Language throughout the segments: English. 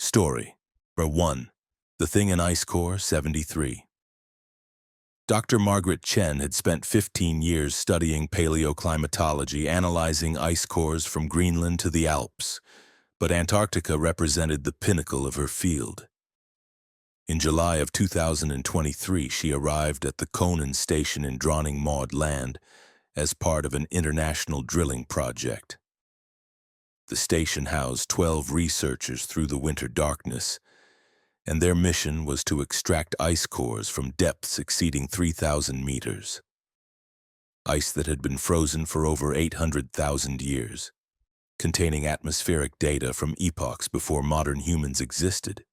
Story. Number 1. The Thing in Ice Core 73. Dr. Margaret Chen had spent 15 years studying paleoclimatology, analyzing ice cores from Greenland to the Alps, but Antarctica represented the pinnacle of her field. In July of 2023, she arrived at the Conan Station in Dronning Maud Land as part of an international drilling project. The station housed 12 researchers through the winter darkness, and their mission was to extract ice cores from depths exceeding 3,000 meters. Ice that had been frozen for over 800,000 years, containing atmospheric data from epochs before modern humans existed.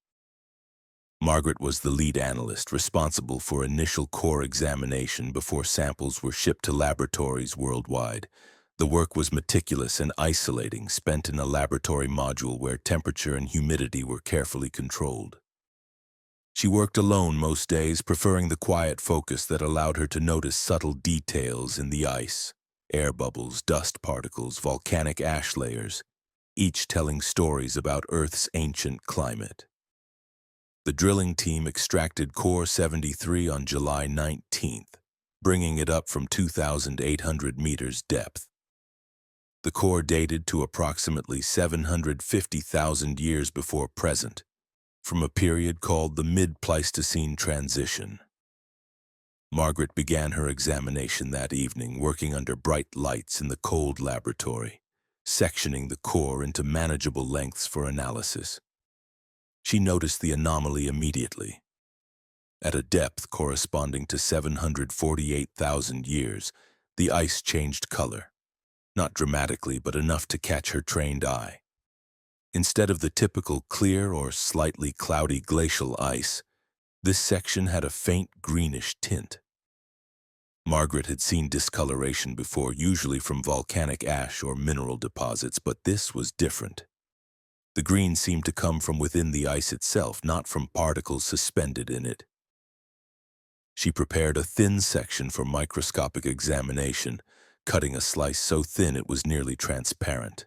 Margaret was the lead analyst responsible for initial core examination before samples were shipped to laboratories worldwide. The work was meticulous and isolating, spent in a laboratory module where temperature and humidity were carefully controlled. She worked alone most days, preferring the quiet focus that allowed her to notice subtle details in the ice: air bubbles, dust particles, volcanic ash layers, each telling stories about Earth's ancient climate. The drilling team extracted Core 73 on July 19th, bringing it up from 2,800 meters depth. The core dated to approximately 750,000 years before present, from a period called the Mid-Pleistocene Transition. Margaret began her examination that evening, working under bright lights in the cold laboratory, sectioning the core into manageable lengths for analysis. She noticed the anomaly immediately. At a depth corresponding to 748,000 years, the ice changed color. Not dramatically, but enough to catch her trained eye. Instead of the typical clear or slightly cloudy glacial ice, this section had a faint greenish tint. Margaret had seen discoloration before, usually from volcanic ash or mineral deposits, but this was different. The green seemed to come from within the ice itself, not from particles suspended in it. She prepared a thin section for microscopic examination, cutting a slice so thin it was nearly transparent.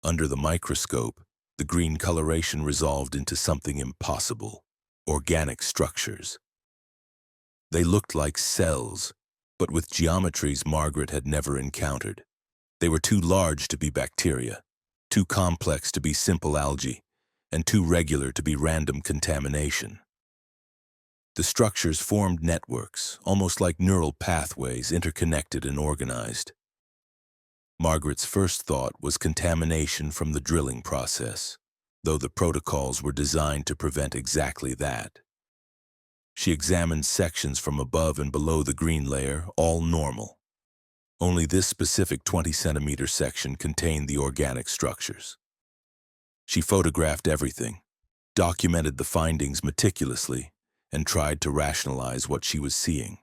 Under the microscope, the green coloration resolved into something impossible: organic structures. They looked like cells, but with geometries Margaret had never encountered. They were too large to be bacteria, too complex to be simple algae, and too regular to be random contamination. The structures formed networks, almost like neural pathways, interconnected and organized. Margaret's first thought was contamination from the drilling process, though the protocols were designed to prevent exactly that. She examined sections from above and below the green layer, all normal. Only this specific 20-centimeter section contained the organic structures. She photographed everything, documented the findings meticulously, and tried to rationalize what she was seeing.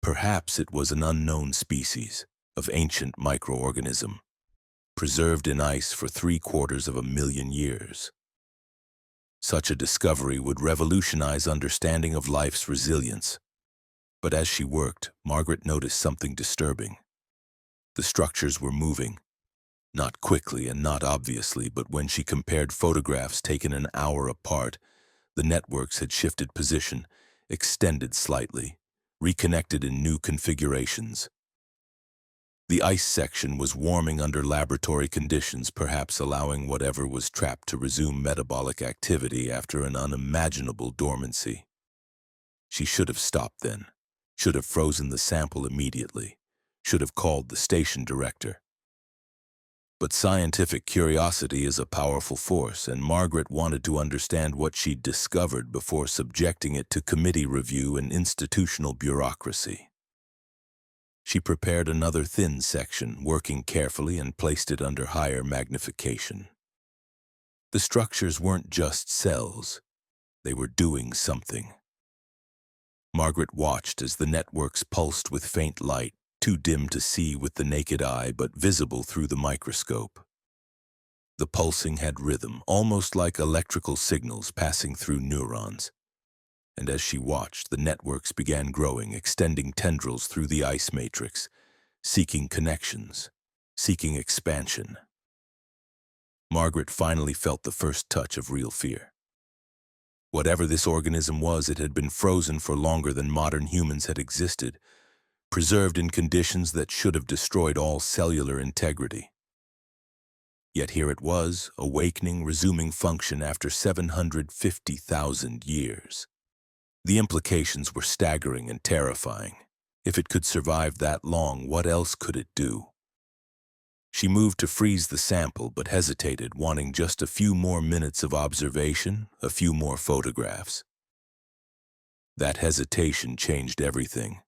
Perhaps it was an unknown species of ancient microorganism, preserved in ice for 750,000 years. Such a discovery would revolutionize understanding of life's resilience. But as she worked, Margaret noticed something disturbing. The structures were moving, not quickly and not obviously, but when she compared photographs taken an hour apart, the networks had shifted position, extended slightly, reconnected in new configurations. The ice section was warming under laboratory conditions, perhaps allowing whatever was trapped to resume metabolic activity after an unimaginable dormancy. She should have stopped then, should have frozen the sample immediately, should have called the station director. But scientific curiosity is a powerful force, and Margaret wanted to understand what she'd discovered before subjecting it to committee review and institutional bureaucracy. She prepared another thin section, working carefully, and placed it under higher magnification. The structures weren't just cells. They were doing something. Margaret watched as the networks pulsed with faint light, too dim to see with the naked eye but visible through the microscope. The pulsing had rhythm, almost like electrical signals passing through neurons. And as she watched, the networks began growing, extending tendrils through the ice matrix, seeking connections, seeking expansion. Margaret finally felt the first touch of real fear. Whatever this organism was, it had been frozen for longer than modern humans had existed, preserved in conditions that should have destroyed all cellular integrity. Yet here it was, awakening, resuming function after 750,000 years. The implications were staggering and terrifying. If it could survive that long, what else could it do? She moved to freeze the sample, but hesitated, wanting just a few more minutes of observation, a few more photographs. That hesitation changed everything.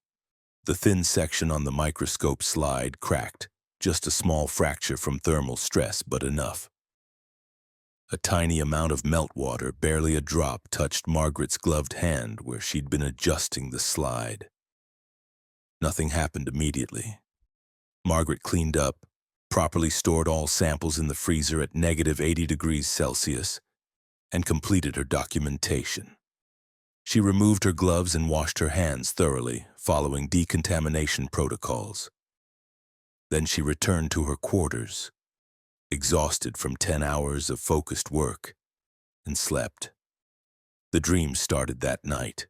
The thin section on the microscope slide cracked, just a small fracture from thermal stress, but enough. A tiny amount of meltwater, barely a drop, touched Margaret's gloved hand where she'd been adjusting the slide. Nothing happened immediately. Margaret cleaned up, properly stored all samples in the freezer at -80 degrees Celsius, and completed her documentation. She removed her gloves and washed her hands thoroughly, following decontamination protocols. Then she returned to her quarters, exhausted from 10 hours of focused work, and slept. The dream started that night.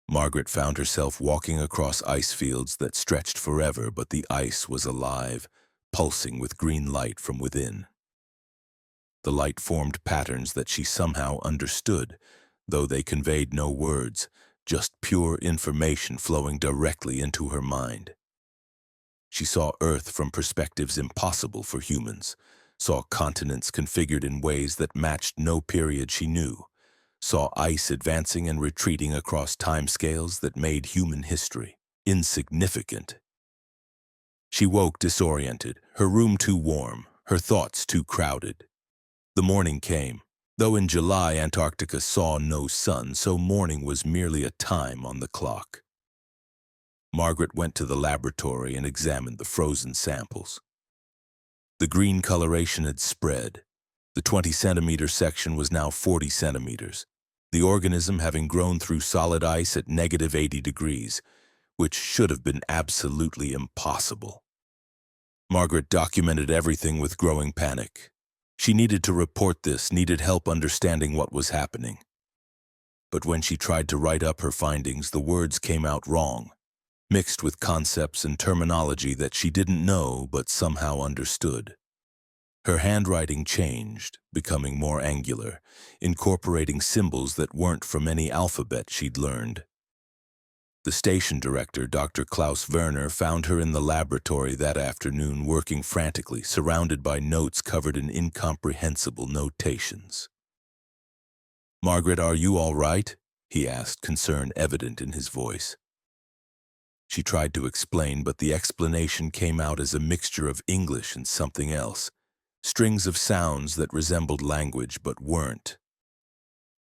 Margaret found herself walking across ice fields that stretched forever, but the ice was alive, pulsing with green light from within. The light formed patterns that she somehow understood, though they conveyed no words, just pure information flowing directly into her mind. She saw Earth from perspectives impossible for humans, saw continents configured in ways that matched no period she knew, saw ice advancing and retreating across timescales that made human history insignificant. She woke disoriented, her room too warm, her thoughts too crowded. The morning came. Though in July Antarctica saw no sun, so morning was merely a time on the clock. Margaret went to the laboratory and examined the frozen samples. The green coloration had spread. The 20-centimeter section was now 40 centimeters, the organism having grown through solid ice at -80 degrees, which should have been absolutely impossible. Margaret documented everything with growing panic. She needed to report this, needed help understanding what was happening. But when she tried to write up her findings, the words came out wrong, mixed with concepts and terminology that she didn't know but somehow understood. Her handwriting changed, becoming more angular, incorporating symbols that weren't from any alphabet she'd learned. The station director, Dr. Klaus Werner, found her in the laboratory that afternoon, working frantically, surrounded by notes covered in incomprehensible notations. "Margaret, are you all right?" he asked, concern evident in his voice. She tried to explain, but the explanation came out as a mixture of English and something else, strings of sounds that resembled language but weren't.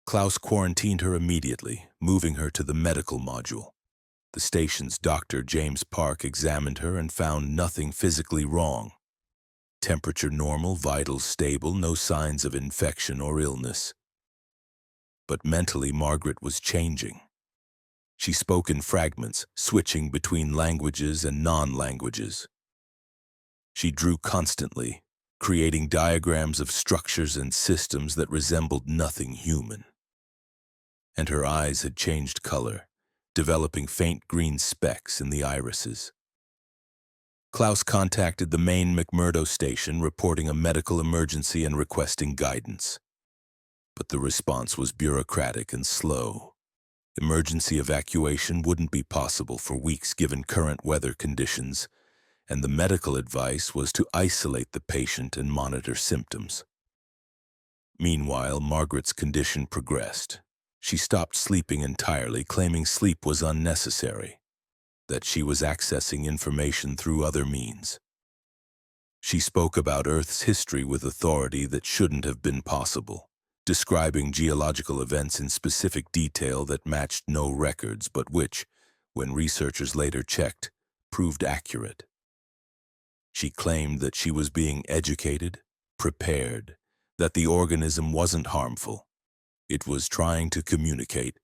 Klaus quarantined her immediately, moving her to the medical module. The station's doctor, James Park, examined her and found nothing physically wrong. Temperature normal, vitals stable, no signs of infection or illness. But mentally, Margaret was changing. She spoke in fragments, switching between languages and non-languages. She drew constantly, creating diagrams of structures and systems that resembled nothing human. And her eyes had changed color, developing faint green specks in the irises. Klaus contacted the main McMurdo station, reporting a medical emergency and requesting guidance. But the response was bureaucratic and slow. Emergency evacuation wouldn't be possible for weeks given current weather conditions, and the medical advice was to isolate the patient and monitor symptoms. Meanwhile, Margaret's condition progressed. She stopped sleeping entirely, claiming sleep was unnecessary, that she was accessing information through other means. She spoke about Earth's history with authority that shouldn't have been possible, describing geological events in specific detail that matched no records, but which, when researchers later checked, proved accurate. She claimed that she was being educated, prepared, that the organism wasn't harmful. It was trying to communicate,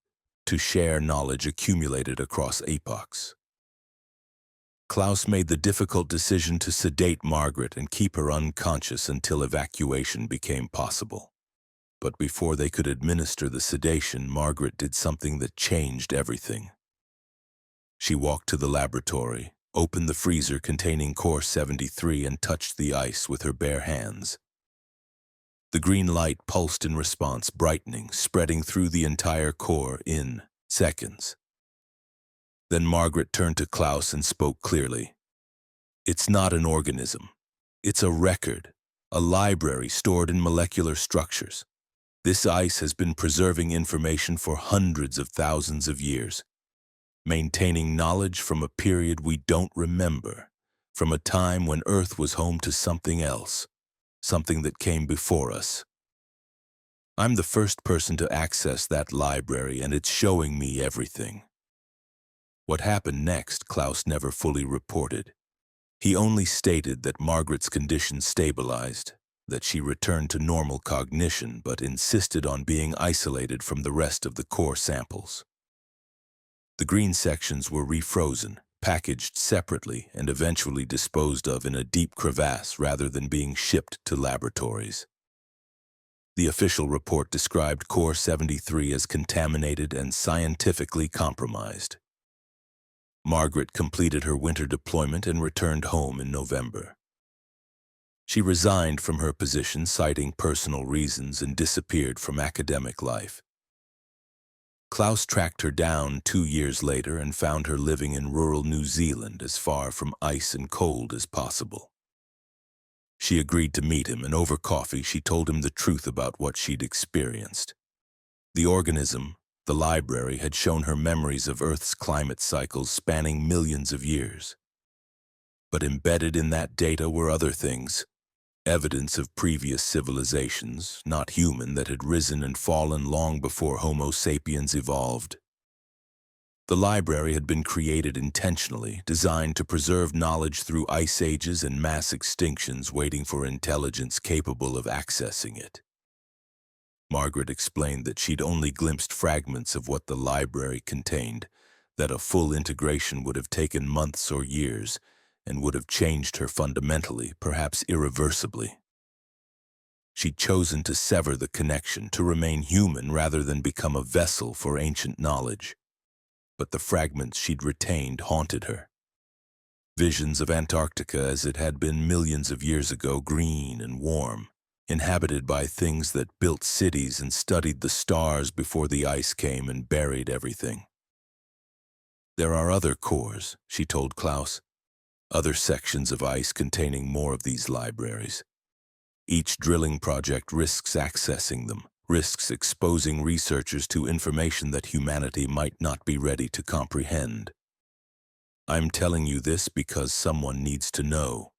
to share knowledge accumulated across epochs. Klaus made the difficult decision to sedate Margaret and keep her unconscious until evacuation became possible. But before they could administer the sedation, Margaret did something that changed everything. She walked to the laboratory, opened the freezer containing Core 73 and touched the ice with her bare hands. The green light pulsed in response, brightening, spreading through the entire core in seconds. Then Margaret turned to Klaus and spoke clearly. "It's not an organism. It's a record, a library stored in molecular structures. This ice has been preserving information for hundreds of thousands of years, maintaining knowledge from a period we don't remember, from a time when Earth was home to something else, something that came before us. I'm the first person to access that library, and it's showing me everything." What happened next, Klaus never fully reported. He only stated that Margaret's condition stabilized, that she returned to normal cognition, but insisted on being isolated from the rest of the core samples. The green sections were refrozen, packaged separately, and eventually disposed of in a deep crevasse rather than being shipped to laboratories. The official report described Core 73 as contaminated and scientifically compromised. Margaret completed her winter deployment and returned home in November. She resigned from her position, citing personal reasons, and disappeared from academic life. Klaus tracked her down 2 years later and found her living in rural New Zealand, as far from ice and cold as possible. She agreed to meet him, and over coffee she told him the truth about what she'd experienced. The organism, the library, had shown her memories of Earth's climate cycles spanning millions of years. But embedded in that data were other things, evidence of previous civilizations, not human, that had risen and fallen long before Homo sapiens evolved. The library had been created intentionally, designed to preserve knowledge through ice ages and mass extinctions, waiting for intelligence capable of accessing it. Margaret explained that she'd only glimpsed fragments of what the library contained, that a full integration would have taken months or years, and would have changed her fundamentally, perhaps irreversibly. She'd chosen to sever the connection, to remain human rather than become a vessel for ancient knowledge. But the fragments she'd retained haunted her. Visions of Antarctica as it had been millions of years ago, green and warm, inhabited by things that built cities and studied the stars before the ice came and buried everything. "There are other cores," she told Klaus, "other sections of ice containing more of these libraries. Each drilling project risks accessing them, risks exposing researchers to information that humanity might not be ready to comprehend. I'm telling you this because someone needs to know,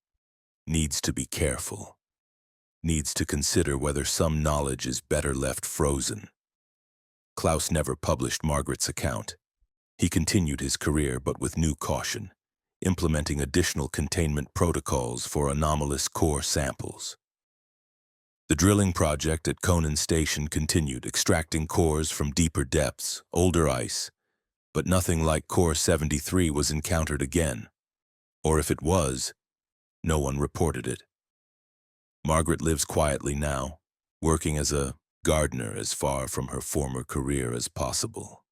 needs to be careful, needs to consider whether some knowledge is better left frozen." Klaus never published Margaret's account. He continued his career, but with new caution, implementing additional containment protocols for anomalous core samples. The drilling project at Conan Station continued, extracting cores from deeper depths, older ice, but nothing like Core 73 was encountered again. Or if it was, no one reported it. Margaret lives quietly now, working as a gardener as far from her former career as possible.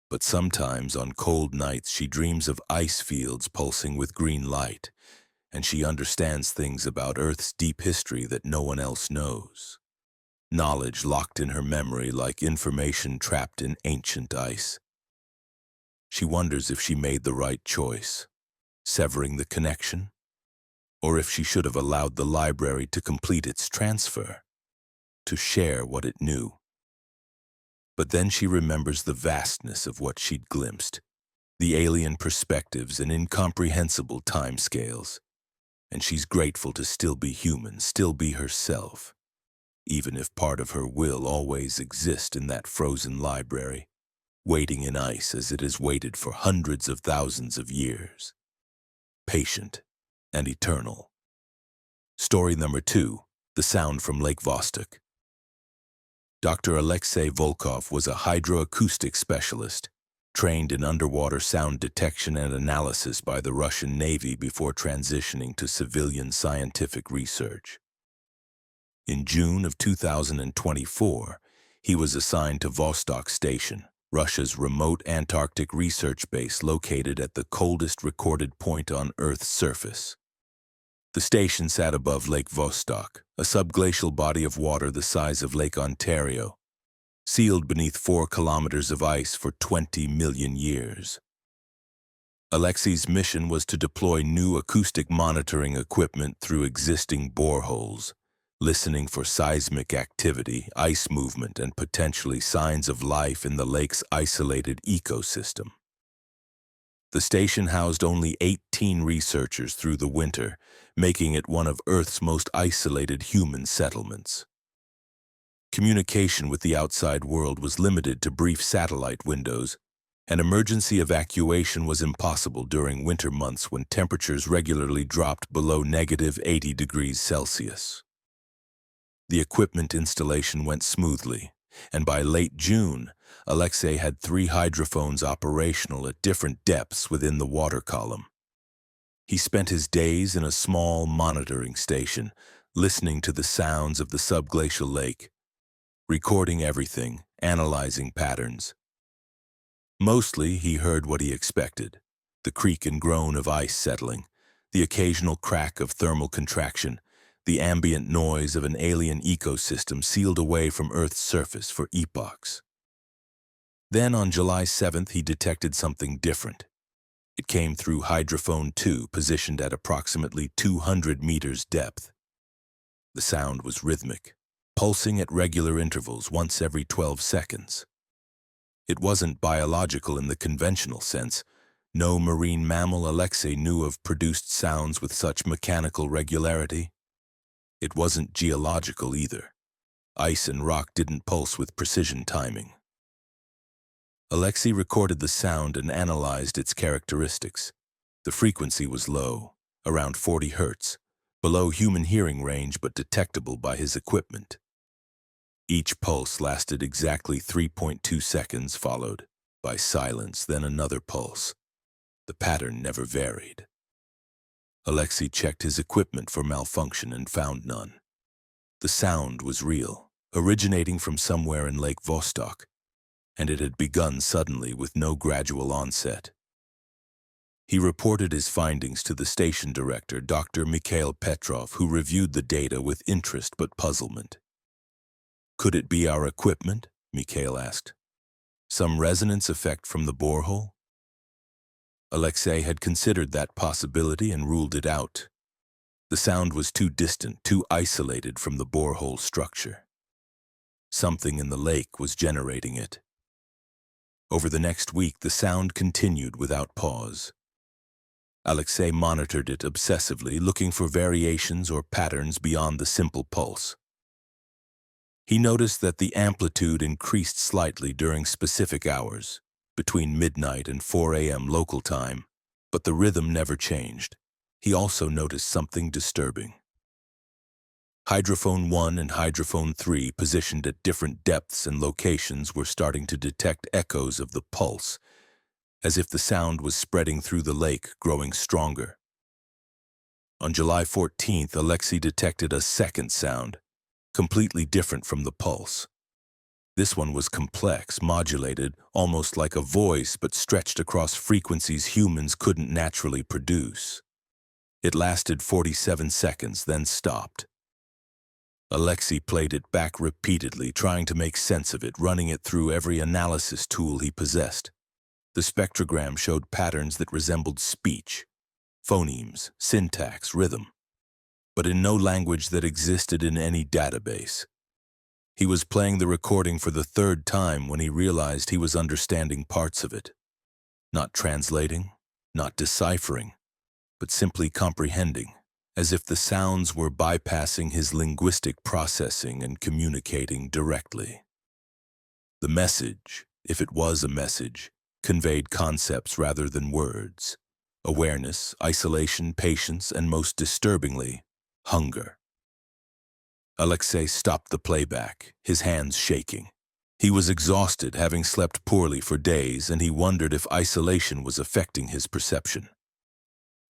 But sometimes on cold nights she dreams of ice fields pulsing with green light, and she understands things about Earth's deep history that no one else knows. Knowledge locked in her memory like information trapped in ancient ice. She wonders if she made the right choice, severing the connection, or if she should have allowed the library to complete its transfer, to share what it knew. But then she remembers the vastness of what she'd glimpsed, the alien perspectives and incomprehensible timescales, and she's grateful to still be human, still be herself, even if part of her will always exist in that frozen library, waiting in ice as it has waited for hundreds of thousands of years. Patient and eternal. Story number 2, The Sound from Lake Vostok. Dr. Alexei Volkov was a hydroacoustic specialist, trained in underwater sound detection and analysis by the Russian Navy before transitioning to civilian scientific research. In June of 2024, he was assigned to Vostok Station, Russia's remote Antarctic research base located at the coldest recorded point on Earth's surface. The station sat above Lake Vostok, a subglacial body of water the size of Lake Ontario, sealed beneath 4 kilometers of ice for 20 million years. Alexei's mission was to deploy new acoustic monitoring equipment through existing boreholes, listening for seismic activity, ice movement, and potentially signs of life in the lake's isolated ecosystem. The station housed only 18 researchers through the winter, making it one of Earth's most isolated human settlements. Communication with the outside world was limited to brief satellite windows, and emergency evacuation was impossible during winter months when temperatures regularly dropped below -80 degrees Celsius. The equipment installation went smoothly, and by late June, Alexei had 3 hydrophones operational at different depths within the water column. He spent his days in a small monitoring station, listening to the sounds of the subglacial lake, recording everything, analyzing patterns. Mostly, he heard what he expected: the creak and groan of ice settling, the occasional crack of thermal contraction, the ambient noise of an alien ecosystem sealed away from Earth's surface for epochs. Then, on July 7th, he detected something different. It came through hydrophone 2, positioned at approximately 200 meters depth. The sound was rhythmic, pulsing at regular intervals once every 12 seconds. It wasn't biological in the conventional sense. No marine mammal Alexei knew of produced sounds with such mechanical regularity. It wasn't geological either. Ice and rock didn't pulse with precision timing. Alexei recorded the sound and analyzed its characteristics. The frequency was low, around 40 hertz, below human hearing range but detectable by his equipment. Each pulse lasted exactly 3.2 seconds, followed by silence, then another pulse. The pattern never varied. Alexei checked his equipment for malfunction and found none. The sound was real, originating from somewhere in Lake Vostok, and it had begun suddenly with no gradual onset. He reported his findings to the station director, Dr. Mikhail Petrov, who reviewed the data with interest but puzzlement. "Could it be our equipment?" Mikhail asked. "Some resonance effect from the borehole?" Alexei had considered that possibility and ruled it out. The sound was too distant, too isolated from the borehole structure. Something in the lake was generating it. Over the next week, the sound continued without pause. Alexei monitored it obsessively, looking for variations or patterns beyond the simple pulse. He noticed that the amplitude increased slightly during specific hours, between midnight and 4 a.m. local time, but the rhythm never changed. He also noticed something disturbing. Hydrophone 1 and Hydrophone 3, positioned at different depths and locations, were starting to detect echoes of the pulse, as if the sound was spreading through the lake, growing stronger. On July 14th, Alexei detected a second sound, completely different from the pulse. This one was complex, modulated, almost like a voice, but stretched across frequencies humans couldn't naturally produce. It lasted 47 seconds, then stopped. Alexei played it back repeatedly, trying to make sense of it, running it through every analysis tool he possessed. The spectrogram showed patterns that resembled speech, phonemes, syntax, rhythm, but in no language that existed in any database. He was playing the recording for the 3rd time when he realized he was understanding parts of it. Not translating, not deciphering, but simply comprehending, as if the sounds were bypassing his linguistic processing and communicating directly. The message, if it was a message, conveyed concepts rather than words: awareness, isolation, patience, and most disturbingly, hunger. Alexei stopped the playback, his hands shaking. He was exhausted, having slept poorly for days, and he wondered if isolation was affecting his perception.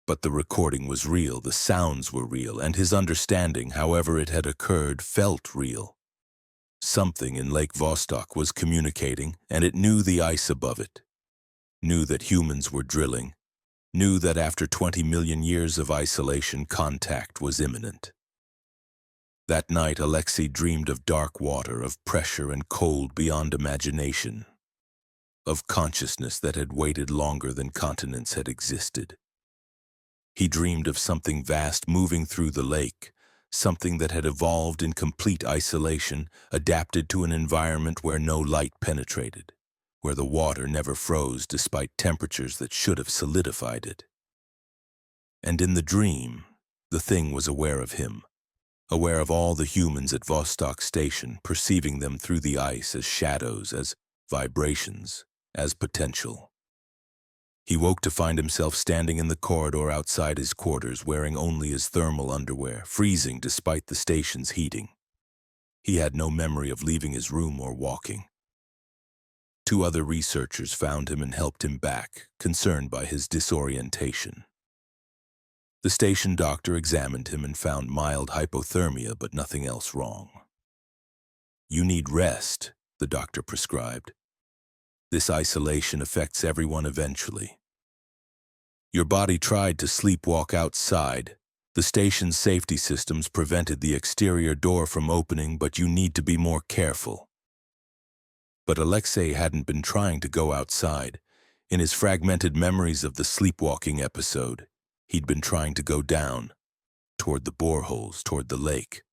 But the recording was real, the sounds were real, and his understanding, however it had occurred, felt real. Something in Lake Vostok was communicating, and it knew the ice above it, knew that humans were drilling, knew that after 20 million years of isolation, contact was imminent. That night, Alexei dreamed of dark water, of pressure and cold beyond imagination, of consciousness that had waited longer than continents had existed. He dreamed of something vast moving through the lake, something that had evolved in complete isolation, adapted to an environment where no light penetrated, where the water never froze despite temperatures that should have solidified it. And in the dream, the thing was aware of him, aware of all the humans at Vostok Station, perceiving them through the ice as shadows, as vibrations, as potential. He woke to find himself standing in the corridor outside his quarters, wearing only his thermal underwear, freezing despite the station's heating. He had no memory of leaving his room or walking. 2 other researchers found him and helped him back, concerned by his disorientation. The station doctor examined him and found mild hypothermia, but nothing else wrong. "You need rest," the doctor prescribed. "This isolation affects everyone eventually. Your body tried to sleepwalk outside. The station's safety systems prevented the exterior door from opening, but you need to be more careful." But Alexei hadn't been trying to go outside. In his fragmented memories of the sleepwalking episode, he'd been trying to go down, toward the boreholes, toward the lake.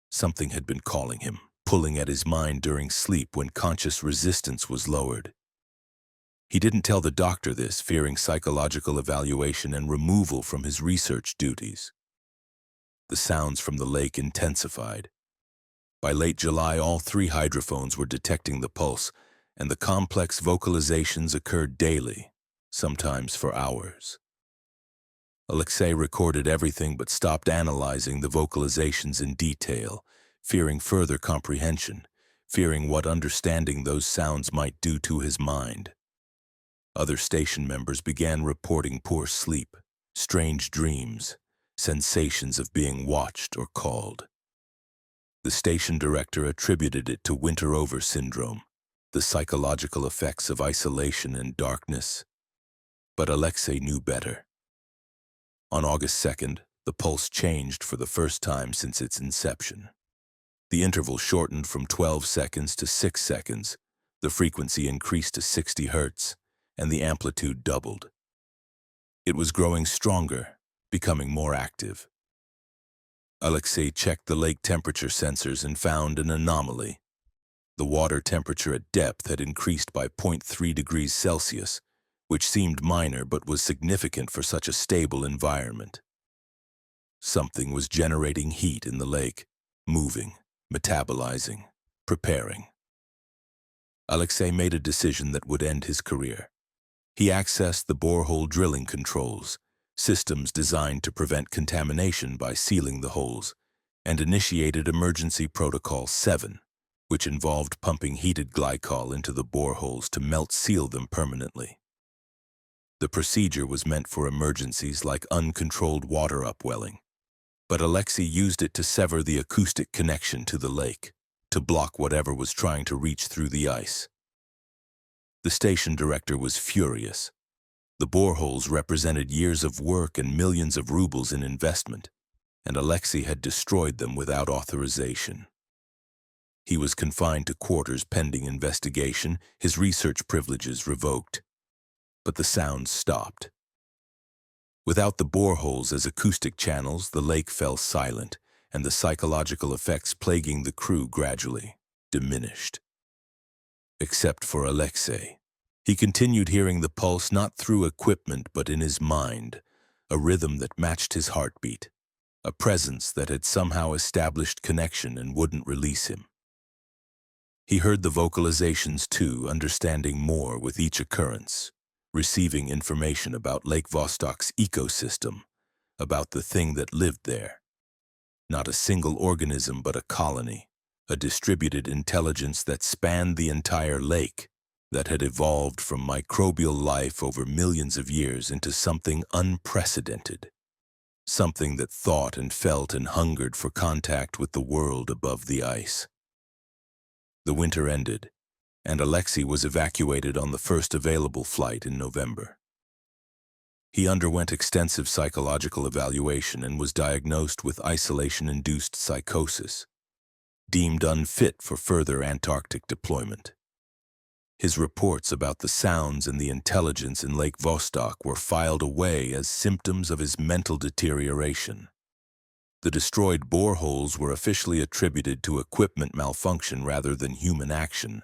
Something had been calling him, pulling at his mind during sleep when conscious resistance was lowered. He didn't tell the doctor this, fearing psychological evaluation and removal from his research duties. The sounds from the lake intensified. By late July, all 3 hydrophones were detecting the pulse, and the complex vocalizations occurred daily, sometimes for hours. Alexei recorded everything but stopped analyzing the vocalizations in detail, fearing further comprehension, fearing what understanding those sounds might do to his mind. Other station members began reporting poor sleep, strange dreams, sensations of being watched or called. The station director attributed it to winter-over syndrome, the psychological effects of isolation and darkness. But Alexei knew better. On August 2nd, the pulse changed for the first time since its inception. The interval shortened from 12 seconds to 6 seconds, the frequency increased to 60 hertz, and the amplitude doubled. It was growing stronger, becoming more active. Alexei checked the lake temperature sensors and found an anomaly. The water temperature at depth had increased by 0.3 degrees Celsius, which seemed minor but was significant for such a stable environment. Something was generating heat in the lake, moving, metabolizing, preparing. Alexei made a decision that would end his career. He accessed the borehole drilling controls, systems designed to prevent contamination by sealing the holes, and initiated Emergency Protocol 7, which involved pumping heated glycol into the boreholes to melt-seal them permanently. The procedure was meant for emergencies like uncontrolled water upwelling, but Alexei used it to sever the acoustic connection to the lake, to block whatever was trying to reach through the ice. The station director was furious. The boreholes represented years of work and millions of rubles in investment, and Alexei had destroyed them without authorization. He was confined to quarters pending investigation, his research privileges revoked. But the sounds stopped. Without the boreholes as acoustic channels, the lake fell silent, and the psychological effects plaguing the crew gradually diminished. Except for Alexei. He continued hearing the pulse not through equipment but in his mind, a rhythm that matched his heartbeat, a presence that had somehow established connection and wouldn't release him. He heard the vocalizations too, understanding more with each occurrence, receiving information about Lake Vostok's ecosystem, about the thing that lived there. Not a single organism but a colony, a distributed intelligence that spanned the entire lake, that had evolved from microbial life over millions of years into something unprecedented, something that thought and felt and hungered for contact with the world above the ice. The winter ended, and Alexei was evacuated on the first available flight in November. He underwent extensive psychological evaluation and was diagnosed with isolation-induced psychosis, deemed unfit for further Antarctic deployment. His reports about the sounds and the intelligence in Lake Vostok were filed away as symptoms of his mental deterioration. The destroyed boreholes were officially attributed to equipment malfunction rather than human action,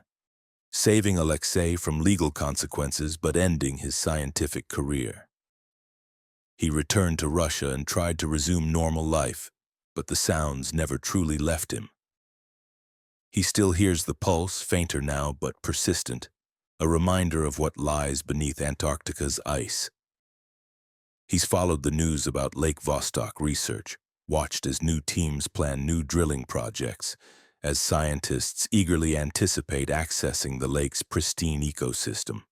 saving Alexei from legal consequences but ending his scientific career. He returned to Russia and tried to resume normal life, but the sounds never truly left him. He still hears the pulse, fainter now but persistent, a reminder of what lies beneath Antarctica's ice. He's followed the news about Lake Vostok research, watched as new teams plan new drilling projects, as scientists eagerly anticipate accessing the lake's pristine ecosystem.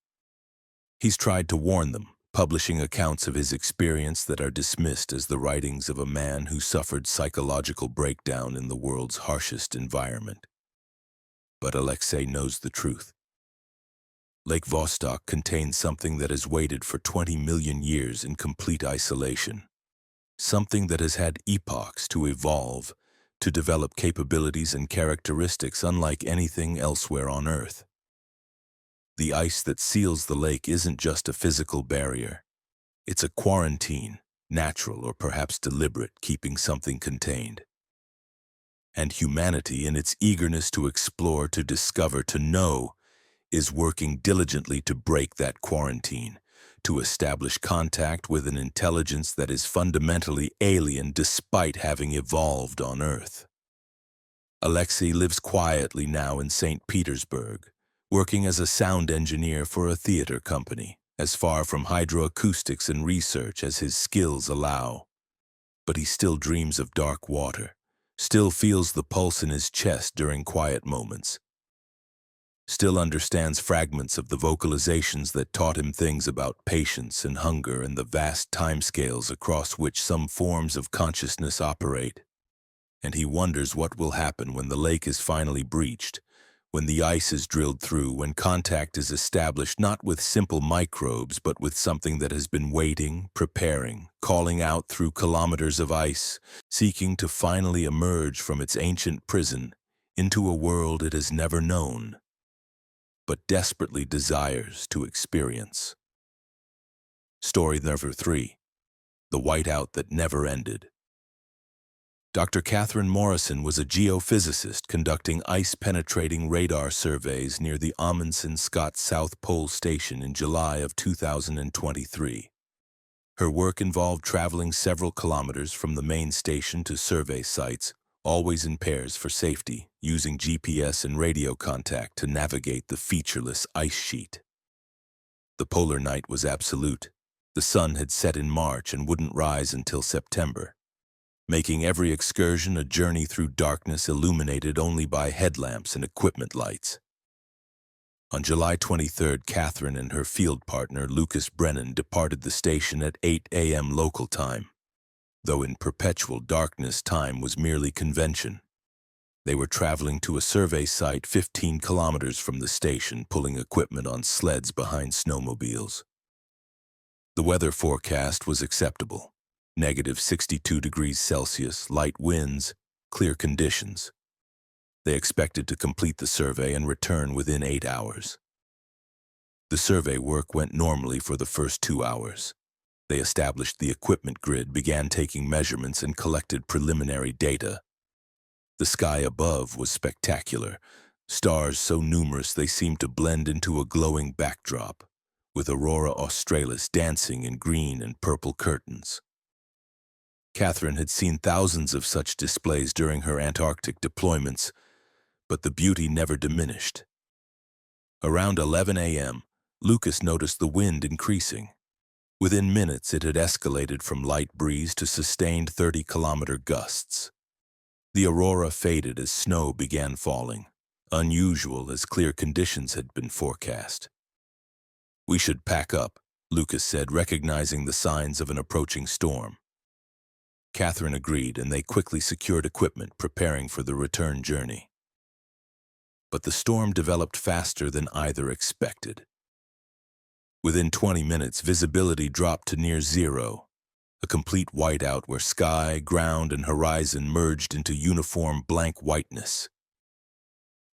He's tried to warn them, publishing accounts of his experience that are dismissed as the writings of a man who suffered psychological breakdown in the world's harshest environment. But Alexei knows the truth. Lake Vostok contains something that has waited for 20 million years in complete isolation. Something that has had epochs to evolve, to develop capabilities and characteristics unlike anything elsewhere on Earth. The ice that seals the lake isn't just a physical barrier. It's a quarantine, natural or perhaps deliberate, keeping something contained. And humanity, in its eagerness to explore, to discover, to know, is working diligently to break that quarantine, to establish contact with an intelligence that is fundamentally alien despite having evolved on Earth. Alexei lives quietly now in St. Petersburg, working as a sound engineer for a theater company, as far from hydroacoustics and research as his skills allow. But he still dreams of dark water, still feels the pulse in his chest during quiet moments, still understands fragments of the vocalizations that taught him things about patience and hunger and the vast timescales across which some forms of consciousness operate. And he wonders what will happen when the lake is finally breached, when the ice is drilled through, when contact is established not with simple microbes but with something that has been waiting, preparing, calling out through kilometers of ice, seeking to finally emerge from its ancient prison into a world it has never known, but desperately desires to experience. Story number 3. The Whiteout That Never Ended. Dr. Catherine Morrison was a geophysicist conducting ice-penetrating radar surveys near the Amundsen-Scott South Pole Station in July of 2023. Her work involved traveling several kilometers from the main station to survey sites, always in pairs for safety, using GPS and radio contact to navigate the featureless ice sheet. The polar night was absolute. The sun had set in March and wouldn't rise until September, making every excursion a journey through darkness illuminated only by headlamps and equipment lights. On July 23rd, Catherine and her field partner, Lucas Brennan, departed the station at 8 a.m. local time, though in perpetual darkness time was merely convention. They were traveling to a survey site 15 kilometers from the station, pulling equipment on sleds behind snowmobiles. The weather forecast was acceptable. -62 degrees Celsius, light winds, clear conditions. They expected to complete the survey and return within 8 hours. The survey work went normally for the first 2 hours. They established the equipment grid, began taking measurements, and collected preliminary data. The sky above was spectacular, stars so numerous they seemed to blend into a glowing backdrop, with Aurora Australis dancing in green and purple curtains. Catherine had seen thousands of such displays during her Antarctic deployments, but the beauty never diminished. Around 11 a.m., Lucas noticed the wind increasing. Within minutes, it had escalated from light breeze to sustained 30-kilometer gusts. The aurora faded as snow began falling, unusual as clear conditions had been forecast. "We should pack up," Lucas said, recognizing the signs of an approaching storm. Catherine agreed, and they quickly secured equipment, preparing for the return journey. But the storm developed faster than either expected. Within 20 minutes, visibility dropped to near zero, a complete whiteout where sky, ground, and horizon merged into uniform blank whiteness.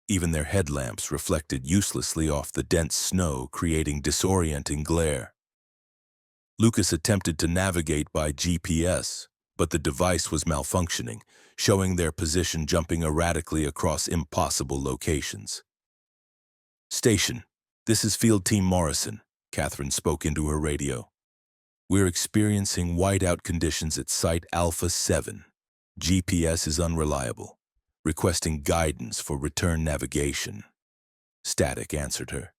Even their headlamps reflected uselessly off the dense snow, creating disorienting glare. Lucas attempted to navigate by GPS, but the device was malfunctioning, showing their position jumping erratically across impossible locations. "Station, this is Field Team Morrison," Catherine spoke into her radio. "We're experiencing whiteout conditions at Site Alpha 7. GPS is unreliable. Requesting guidance for return navigation." Static answered her.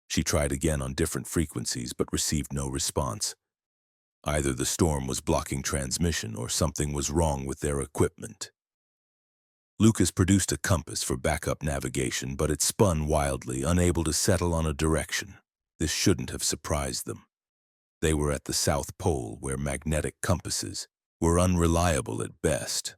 She tried again on different frequencies but received no response. Either the storm was blocking transmission or something was wrong with their equipment. Lucas produced a compass for backup navigation, but it spun wildly, unable to settle on a direction. This shouldn't have surprised them. They were at the South Pole, where magnetic compasses were unreliable at best.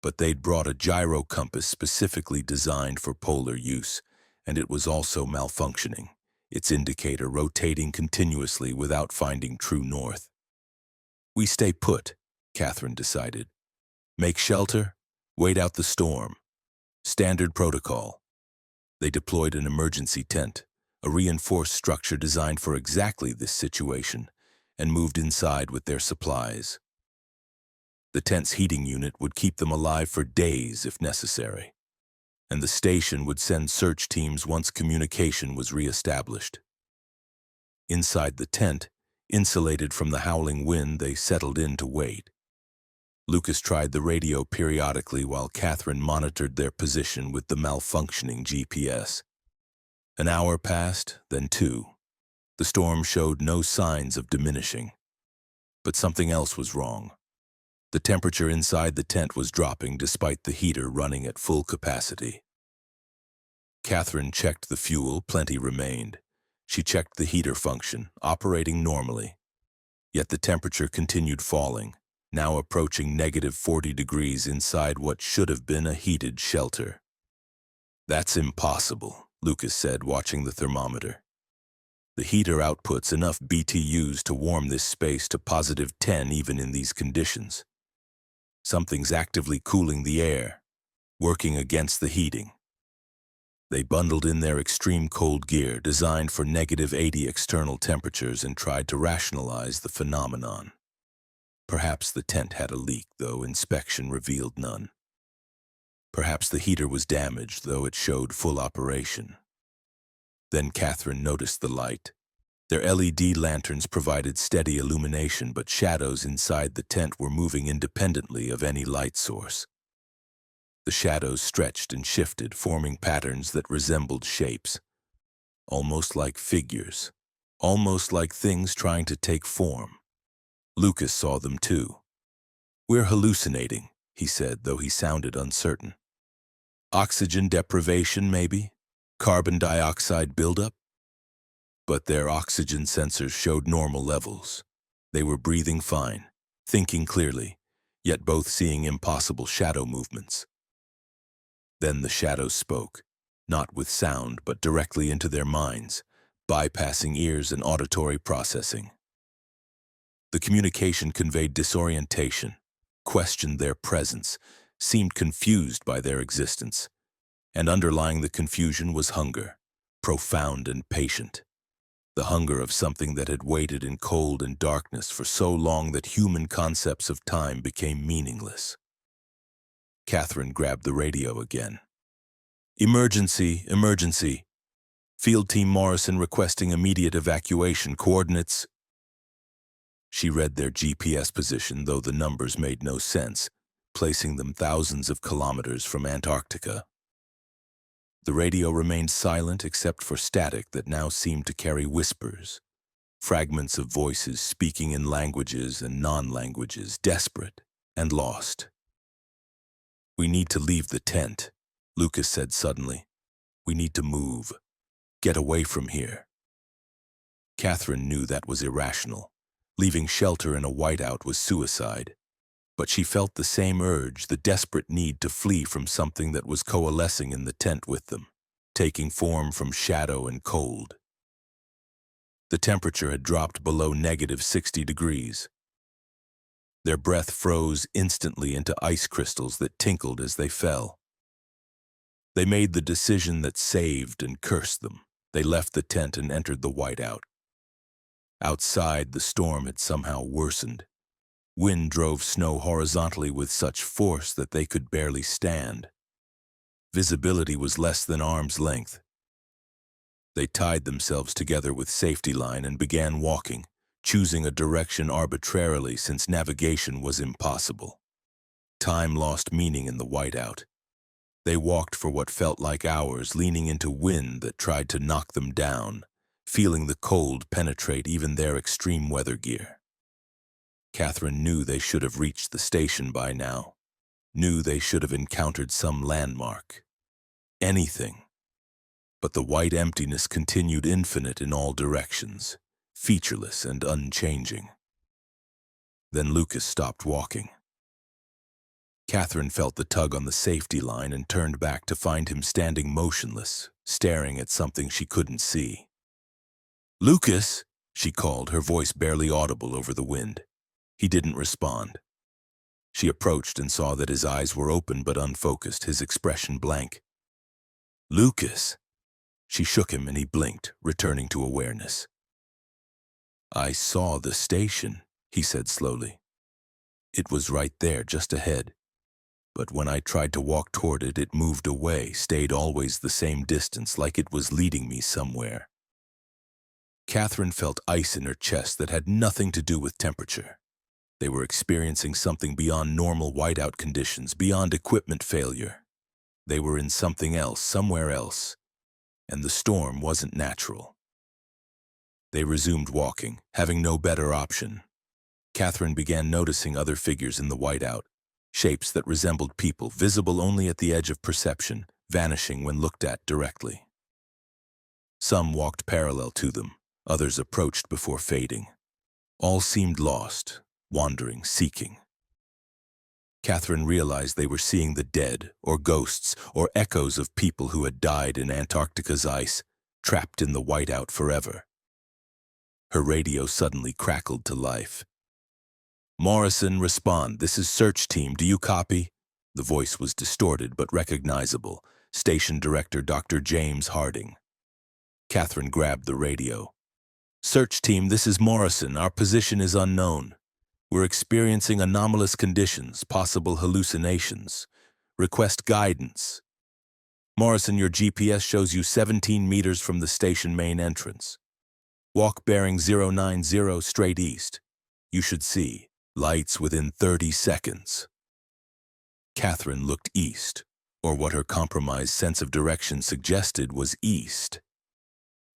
But they'd brought a gyro compass specifically designed for polar use, and it was also malfunctioning, its indicator rotating continuously without finding true north. "We stay put," Catherine decided. "Make shelter, wait out the storm. Standard protocol." They deployed an emergency tent, a reinforced structure designed for exactly this situation, and moved inside with their supplies. The tent's heating unit would keep them alive for days if necessary, and the station would send search teams once communication was reestablished. Inside the tent, insulated from the howling wind, they settled in to wait. Lucas tried the radio periodically while Catherine monitored their position with the malfunctioning GPS. An hour passed, then 2. The storm showed no signs of diminishing. But something else was wrong. The temperature inside the tent was dropping despite the heater running at full capacity. Catherine checked the fuel, plenty remained. She checked the heater function, operating normally. Yet the temperature continued falling, now approaching -40 degrees inside what should have been a heated shelter. "That's impossible," Lucas said, watching the thermometer. "The heater outputs enough BTUs to warm this space to +10 even in these conditions. Something's actively cooling the air, working against the heating." They bundled in their extreme cold gear, designed for -80 external temperatures, and tried to rationalize the phenomenon. Perhaps the tent had a leak, though inspection revealed none. Perhaps the heater was damaged, though it showed full operation. Then Catherine noticed the light. Their LED lanterns provided steady illumination, but shadows inside the tent were moving independently of any light source. The shadows stretched and shifted, forming patterns that resembled shapes. Almost like figures. Almost like things trying to take form. Lucas saw them too. "We're hallucinating," he said, though he sounded uncertain. "Oxygen deprivation, maybe? Carbon dioxide buildup?" But their oxygen sensors showed normal levels. They were breathing fine, thinking clearly, yet both seeing impossible shadow movements. Then the shadows spoke, not with sound but directly into their minds, bypassing ears and auditory processing. The communication conveyed disorientation, questioned their presence, seemed confused by their existence, and underlying the confusion was hunger, profound and patient. The hunger of something that had waited in cold and darkness for so long that human concepts of time became meaningless. Catherine grabbed the radio again. "Emergency, emergency. Field Team Morrison requesting immediate evacuation coordinates." She read their GPS position, though the numbers made no sense, placing them thousands of kilometers from Antarctica. The radio remained silent except for static that now seemed to carry whispers, fragments of voices speaking in languages and non-languages, desperate and lost. "We need to leave the tent," Lucas said suddenly. "We need to move. Get away from here." Catherine knew that was irrational. Leaving shelter in a whiteout was suicide. But she felt the same urge, the desperate need to flee from something that was coalescing in the tent with them, taking form from shadow and cold. The temperature had dropped below -60 degrees. Their breath froze instantly into ice crystals that tinkled as they fell. They made the decision that saved and cursed them. They left the tent and entered the whiteout. Outside, the storm had somehow worsened. Wind drove snow horizontally with such force that they could barely stand. Visibility was less than arm's length. They tied themselves together with safety line and began walking, choosing a direction arbitrarily since navigation was impossible. Time lost meaning in the whiteout. They walked for what felt like hours, leaning into wind that tried to knock them down, feeling the cold penetrate even their extreme weather gear. Catherine knew they should have reached the station by now, knew they should have encountered some landmark. Anything. But the white emptiness continued infinite in all directions, featureless and unchanging. Then Lucas stopped walking. Catherine felt the tug on the safety line and turned back to find him standing motionless, staring at something she couldn't see. "Lucas!" she called, her voice barely audible over the wind. He didn't respond. She approached and saw that his eyes were open but unfocused, his expression blank. "Lucas!" She shook him and he blinked, returning to awareness. "I saw the station," he said slowly. "It was right there, just ahead. But when I tried to walk toward it, it moved away, stayed always the same distance, like it was leading me somewhere." Catherine felt ice in her chest that had nothing to do with temperature. They were experiencing something beyond normal whiteout conditions, beyond equipment failure. They were in something else, somewhere else, and the storm wasn't natural. They resumed walking, having no better option. Catherine began noticing other figures in the whiteout, shapes that resembled people, visible only at the edge of perception, vanishing when looked at directly. Some walked parallel to them, others approached before fading. All seemed lost, wandering, seeking. Catherine realized they were seeing the dead, or ghosts, or echoes of people who had died in Antarctica's ice, trapped in the whiteout forever. Her radio suddenly crackled to life. "Morrison, respond. This is search team. Do you copy?" The voice was distorted but recognizable. Station Director Dr. James Harding. Catherine grabbed the radio. "Search team, this is Morrison. Our position is unknown. We're experiencing anomalous conditions, possible hallucinations. Request guidance. Morrison, your GPS shows you 17 meters from the station main entrance. Walk bearing 090 straight east. You should see lights within 30 seconds. Catherine looked east, or what her compromised sense of direction suggested was east,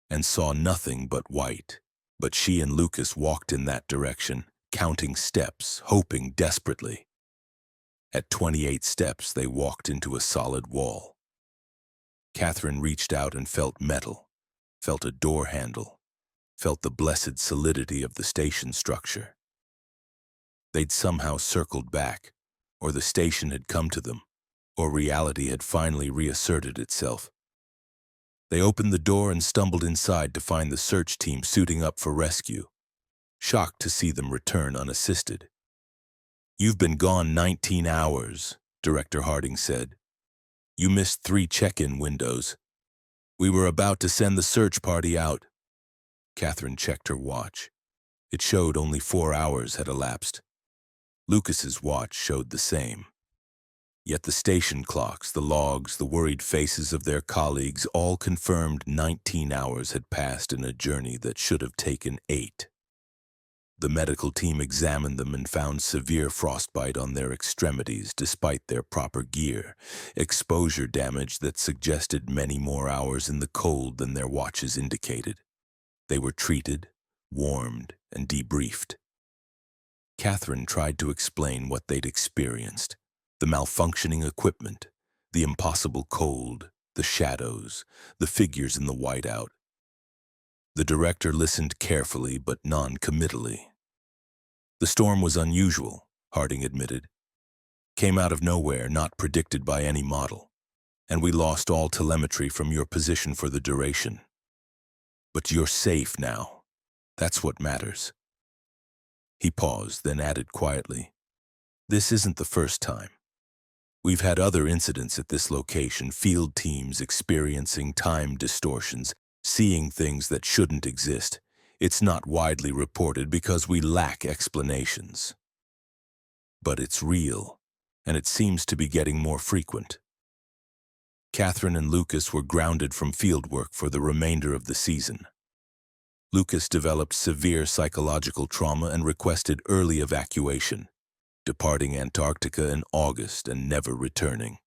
and saw nothing but white. But she and Lucas walked in that direction, counting steps, hoping desperately. At 28 steps, they walked into a solid wall. Catherine reached out and felt metal, felt a door handle, felt the blessed solidity of the station structure. They'd somehow circled back, or the station had come to them, or reality had finally reasserted itself. They opened the door and stumbled inside to find the search team suiting up for rescue, shocked to see them return unassisted. "You've been gone 19 hours, Director Harding said. "You missed 3 check-in windows. We were about to send the search party out." Catherine checked her watch. It showed only 4 hours had elapsed. Lucas's watch showed the same. Yet the station clocks, the logs, the worried faces of their colleagues all confirmed 19 hours had passed in a journey that should have taken 8. The medical team examined them and found severe frostbite on their extremities despite their proper gear, exposure damage that suggested many more hours in the cold than their watches indicated. They were treated, warmed, and debriefed. Catherine tried to explain what they'd experienced, The malfunctioning equipment, the impossible cold, the shadows, the figures in the whiteout. The director listened carefully but non-committally. The storm was unusual, Harding admitted. Came out of nowhere, not predicted by any model. And we lost all telemetry from your position for the duration. But you're safe now. That's what matters. He paused, then added quietly, "This isn't the first time. We've had other incidents at this location, field teams experiencing time distortions, seeing things that shouldn't exist. It's not widely reported because we lack explanations. But it's real, and it seems to be getting more frequent." Catherine and Lucas were grounded from fieldwork for the remainder of the season. Lucas developed severe psychological trauma and requested early evacuation, departing Antarctica in August and never returning.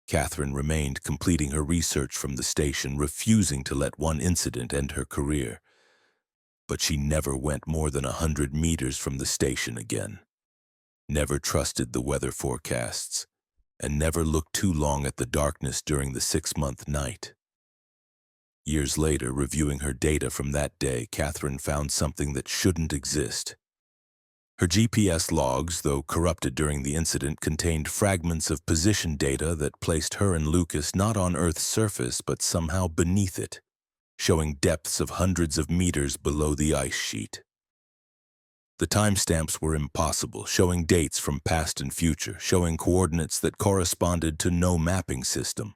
Catherine remained, completing her research from the station, refusing to let one incident end her career. But she never went more than 100 meters from the station again, never trusted the weather forecasts, and never looked too long at the darkness during the 6-month night. Years later, reviewing her data from that day, Catherine found something that shouldn't exist. Her GPS logs, though corrupted during the incident, contained fragments of position data that placed her and Lucas not on Earth's surface but somehow beneath it, showing depths of hundreds of meters below the ice sheet. The timestamps were impossible, showing dates from past and future, showing coordinates that corresponded to no mapping system.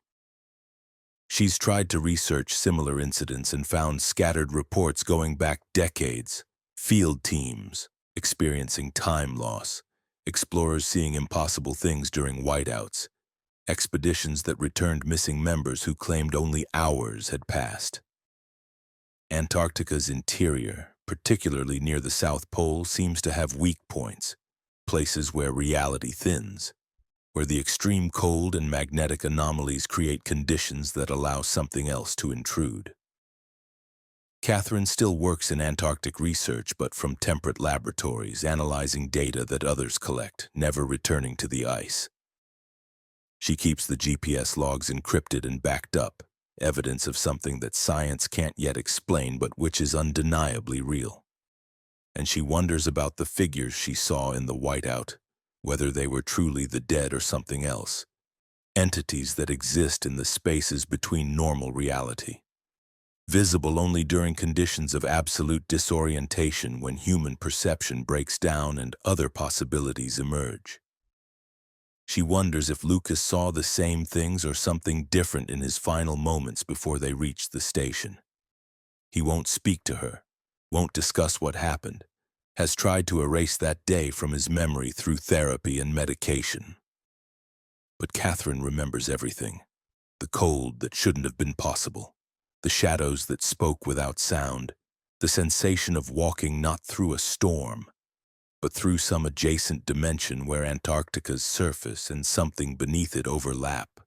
She's tried to research similar incidents and found scattered reports going back decades, field teams experiencing time loss, explorers seeing impossible things during whiteouts, expeditions that returned missing members who claimed only hours had passed. Antarctica's interior, particularly near the South Pole, seems to have weak points, places where reality thins, where the extreme cold and magnetic anomalies create conditions that allow something else to intrude. Catherine still works in Antarctic research, but from temperate laboratories, analyzing data that others collect, never returning to the ice. She keeps the GPS logs encrypted and backed up, evidence of something that science can't yet explain but which is undeniably real. And she wonders about the figures she saw in the whiteout, whether they were truly the dead or something else, entities that exist in the spaces between normal reality, visible only during conditions of absolute disorientation when human perception breaks down and other possibilities emerge. She wonders if Lucas saw the same things or something different in his final moments before they reached the station. He won't speak to her, won't discuss what happened, has tried to erase that day from his memory through therapy and medication. But Catherine remembers everything. The cold that shouldn't have been possible, the shadows that spoke without sound, the sensation of walking not through a storm, but through some adjacent dimension where Antarctica's surface and something beneath it overlap,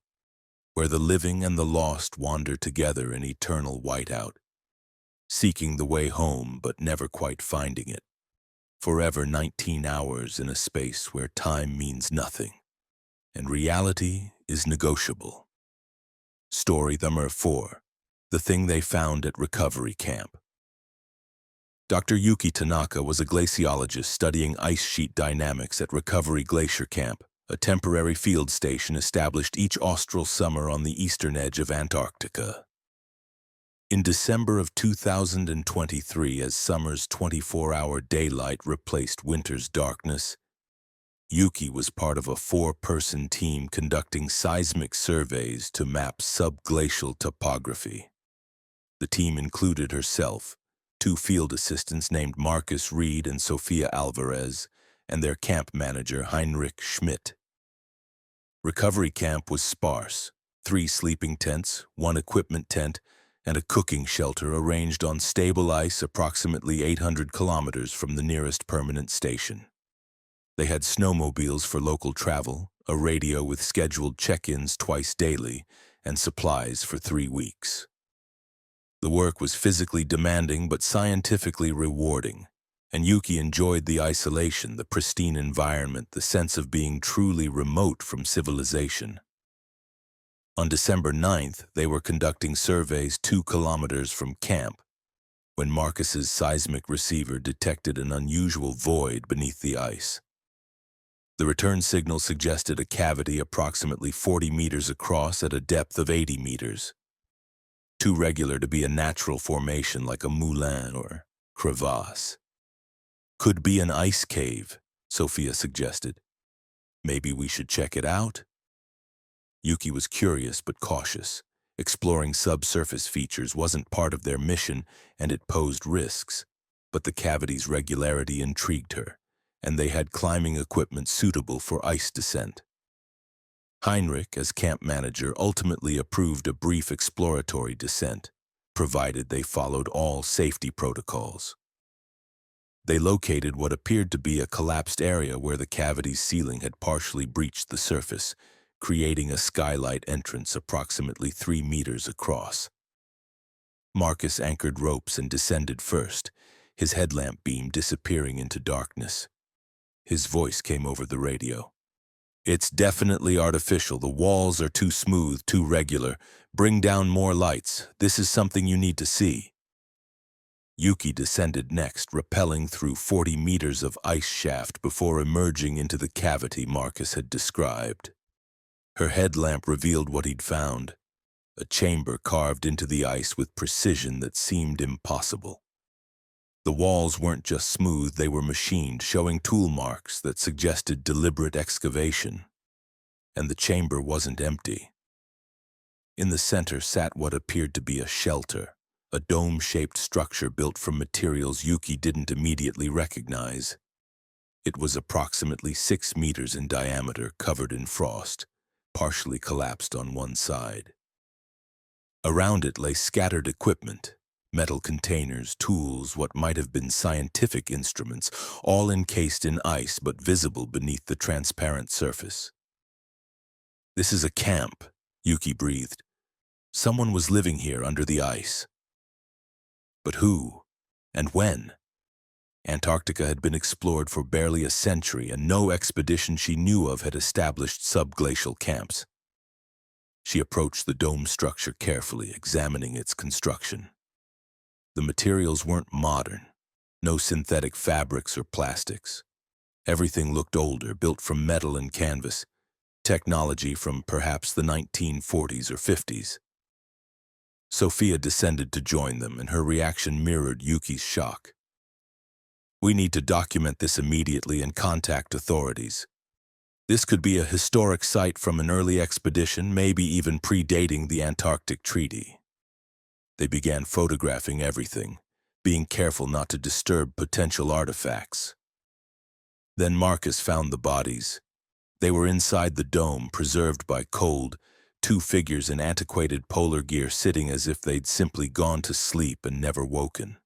where the living and the lost wander together in eternal whiteout, seeking the way home but never quite finding it. Forever 19 hours in a space where time means nothing, and reality is negotiable. Story number 4. The Thing They Found at Recovery Camp. Dr. Yuki Tanaka was a glaciologist studying ice sheet dynamics at Recovery Glacier Camp, a temporary field station established each austral summer on the eastern edge of Antarctica. In December of 2023, as summer's 24-hour daylight replaced winter's darkness, Yuki was part of a 4-person team conducting seismic surveys to map subglacial topography. The team included herself, 2 field assistants named Marcus Reed and Sofia Alvarez, and their camp manager Heinrich Schmidt. Recovery camp was sparse, 3 sleeping tents, 1 equipment tent, and a cooking shelter arranged on stable ice approximately 800 kilometers from the nearest permanent station. They had snowmobiles for local travel, a radio with scheduled check-ins twice daily, and supplies for 3 weeks. The work was physically demanding but scientifically rewarding, And Yuki enjoyed the isolation, the pristine environment, the sense of being truly remote from civilization. On December 9th, they were conducting surveys 2 kilometers from camp when Marcus's seismic receiver detected an unusual void beneath the ice. The return signal suggested a cavity approximately 40 meters across at a depth of 80 meters. Too regular to be a natural formation like a moulin or crevasse. Could be an ice cave, Sophia suggested. Maybe we should check it out? Yuki was curious but cautious. Exploring subsurface features wasn't part of their mission, and it posed risks. But the cavity's regularity intrigued her, and they had climbing equipment suitable for ice descent. Heinrich, as camp manager, ultimately approved a brief exploratory descent, provided they followed all safety protocols. They located what appeared to be a collapsed area where the cavity's ceiling had partially breached the surface, creating a skylight entrance approximately 3 meters across. Marcus anchored ropes and descended first, his headlamp beam disappearing into darkness. His voice came over the radio. "It's definitely artificial. The walls are too smooth, too regular. Bring down more lights. This is something you need to see." Yuki descended next, rappelling through 40 meters of ice shaft before emerging into the cavity Marcus had described. Her headlamp revealed what he'd found, a chamber carved into the ice with precision that seemed impossible. The walls weren't just smooth, they were machined, showing tool marks that suggested deliberate excavation. And the chamber wasn't empty. In the center sat what appeared to be a shelter, a dome-shaped structure built from materials Yuki didn't immediately recognize. It was approximately 6 meters in diameter, covered in frost, partially collapsed on one side. Around it lay scattered equipment, metal containers, tools, what might have been scientific instruments, all encased in ice but visible beneath the transparent surface. "This is a camp," Yuki breathed. "Someone was living here under the ice." But who? And when? Antarctica had been explored for barely a century, and no expedition she knew of had established subglacial camps. She approached the dome structure carefully, examining its construction. The materials weren't modern, no synthetic fabrics or plastics. Everything looked older, built from metal and canvas, technology from perhaps the 1940s or 50s. Sophia descended to join them, and her reaction mirrored Yuki's shock. "We need to document this immediately and contact authorities. This could be a historic site from an early expedition, maybe even predating the Antarctic Treaty." They began photographing everything, being careful not to disturb potential artifacts. Then Marcus found the bodies. They were inside the dome, preserved by cold, 2 figures in antiquated polar gear sitting as if they'd simply gone to sleep and never woken.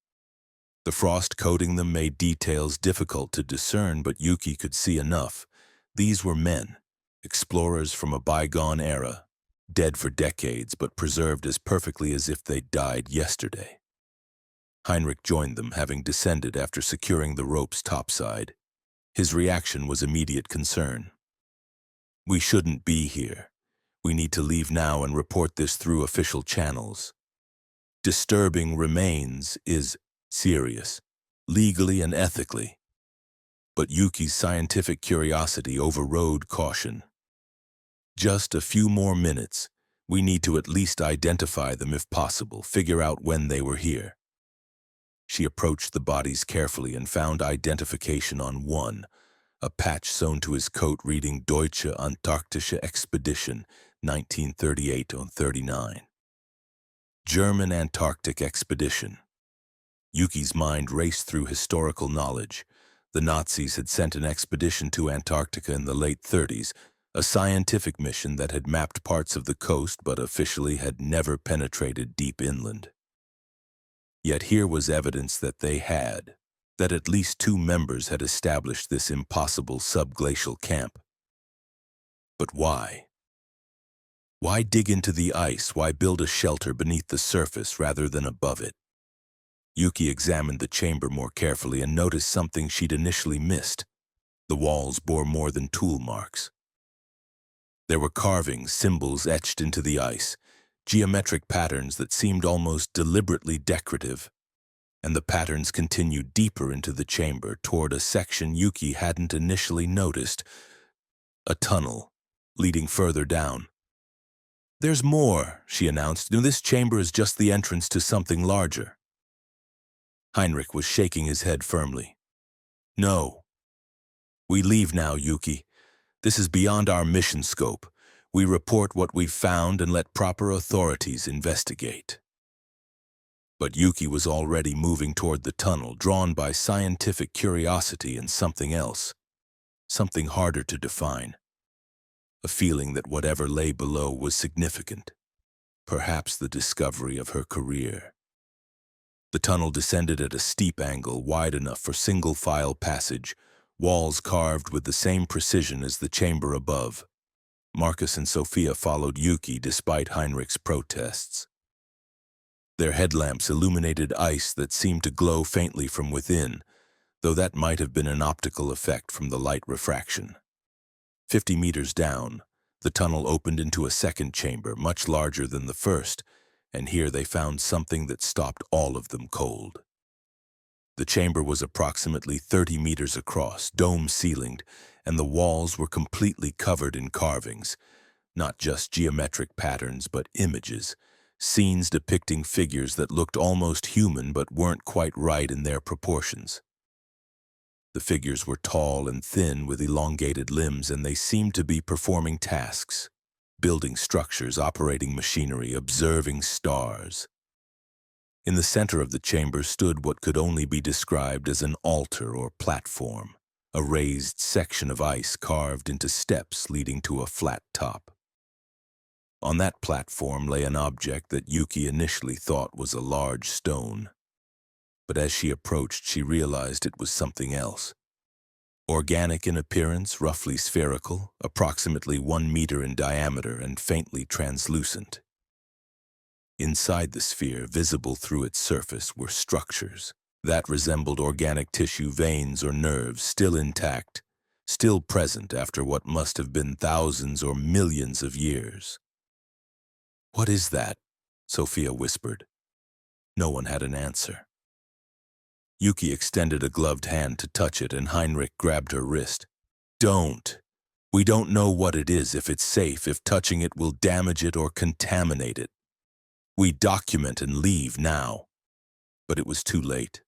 The frost coating them made details difficult to discern, but Yuki could see enough. These were men, explorers from a bygone era, dead for decades but preserved as perfectly as if they'd died yesterday. Heinrich joined them, having descended after securing the rope's topside. His reaction was immediate concern. "We shouldn't be here. We need to leave now and report this through official channels. Disturbing remains is serious, legally and ethically." But Yuki's scientific curiosity overrode caution. "Just a few more minutes. We need to at least identify them if possible, figure out when they were here." She approached the bodies carefully and found identification on one, a patch sewn to his coat reading Deutsche Antarktische Expedition, 1938-39. German Antarctic Expedition. Yuki's mind raced through historical knowledge. The Nazis had sent an expedition to Antarctica in the late 30s, a scientific mission that had mapped parts of the coast but officially had never penetrated deep inland. Yet here was evidence that they had, that at least 2 members had established this impossible subglacial camp. But why? Why dig into the ice? Why build a shelter beneath the surface rather than above it? Yuki examined the chamber more carefully and noticed something she'd initially missed. The walls bore more than tool marks. There were carvings, symbols etched into the ice, geometric patterns that seemed almost deliberately decorative, and the patterns continued deeper into the chamber toward a section Yuki hadn't initially noticed, a tunnel leading further down. "There's more," she announced. "This chamber is just the entrance to something larger." Heinrich was shaking his head firmly. "No. We leave now, Yuki. This is beyond our mission scope. We report what we've found and let proper authorities investigate." But Yuki was already moving toward the tunnel, drawn by scientific curiosity and something else, something harder to define. A feeling that whatever lay below was significant, perhaps the discovery of her career. The tunnel descended at a steep angle wide enough for single-file passage, walls carved with the same precision as the chamber above. Marcus and Sophia followed Yuki despite Heinrich's protests. Their headlamps illuminated ice that seemed to glow faintly from within, though that might have been an optical effect from the light refraction. 50 meters down, the tunnel opened into a second chamber, much larger than the first, and here they found something that stopped all of them cold. The chamber was approximately 30 meters across, dome-ceilinged, and the walls were completely covered in carvings, not just geometric patterns, but images, scenes depicting figures that looked almost human but weren't quite right in their proportions. The figures were tall and thin with elongated limbs, and they seemed to be performing tasks, building structures, operating machinery, observing stars. In the center of the chamber stood what could only be described as an altar or platform, a raised section of ice carved into steps leading to a flat top. On that platform lay an object that Yuki initially thought was a large stone. But as she approached, she realized it was something else. Organic in appearance, roughly spherical, approximately 1 meter in diameter and faintly translucent. Inside the sphere, visible through its surface, were structures that resembled organic tissue, veins or nerves, still intact, still present after what must have been thousands or millions of years. "What is that?" Sophia whispered. No one had an answer. Yuki extended a gloved hand to touch it, and Heinrich grabbed her wrist. "Don't. We don't know what it is, if it's safe, if touching it will damage it or contaminate it. We document and leave now." But it was too late.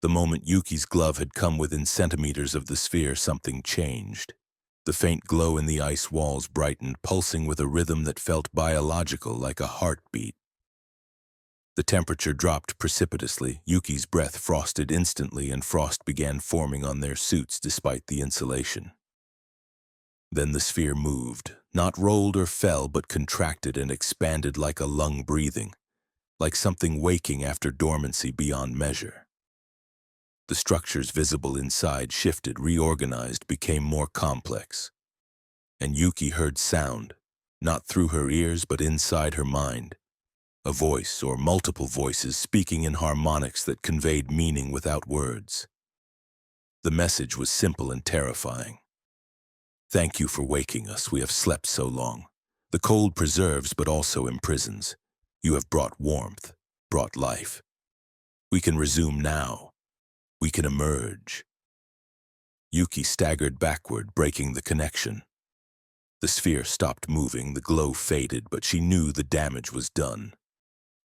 The moment Yuki's glove had come within centimeters of the sphere, something changed. The faint glow in the ice walls brightened, pulsing with a rhythm that felt biological, like a heartbeat. The temperature dropped precipitously. Yuki's breath frosted instantly, and frost began forming on their suits despite the insulation. Then the sphere moved, not rolled or fell, but contracted and expanded like a lung breathing, like something waking after dormancy beyond measure. The structures visible inside shifted, reorganized, became more complex. And Yuki heard sound, not through her ears but inside her mind. A voice or multiple voices speaking in harmonics that conveyed meaning without words. The message was simple and terrifying. "Thank you for waking us. We have slept so long. The cold preserves but also imprisons. You have brought warmth, brought life. We can resume now. We can emerge." Yuki staggered backward, breaking the connection. The sphere stopped moving, the glow faded, but she knew the damage was done.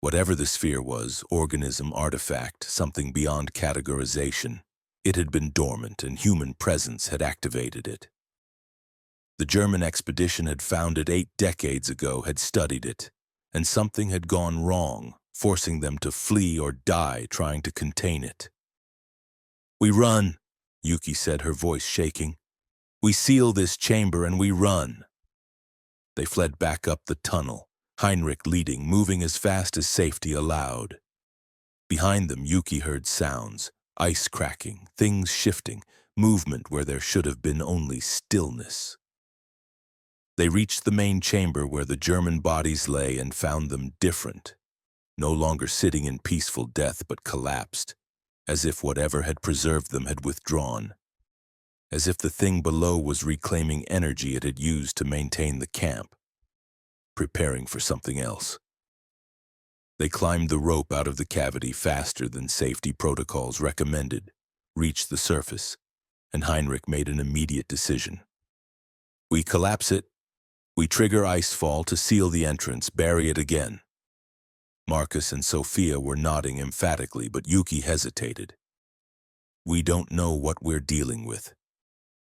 Whatever the sphere was, organism, artifact, something beyond categorization, it had been dormant and human presence had activated it. The German expedition had found it 8 decades ago, had studied it, and something had gone wrong, forcing them to flee or die trying to contain it. "We run," Yuki said, her voice shaking. "We seal this chamber and we run." They fled back up the tunnel, Heinrich leading, moving as fast as safety allowed. Behind them, Yuki heard sounds, ice cracking, things shifting, movement where there should have been only stillness. They reached the main chamber where the German bodies lay and found them different. no longer sitting in peaceful death but collapsed, as if whatever had preserved them had withdrawn, as if the thing below was reclaiming energy it had used to maintain the camp, preparing for something else. They climbed the rope out of the cavity faster than safety protocols recommended, reached the surface, and Heinrich made an immediate decision. We collapse it. We trigger icefall to seal the entrance, bury it again. Marcus and Sophia were nodding emphatically, but Yuki hesitated. We don't know what we're dealing with.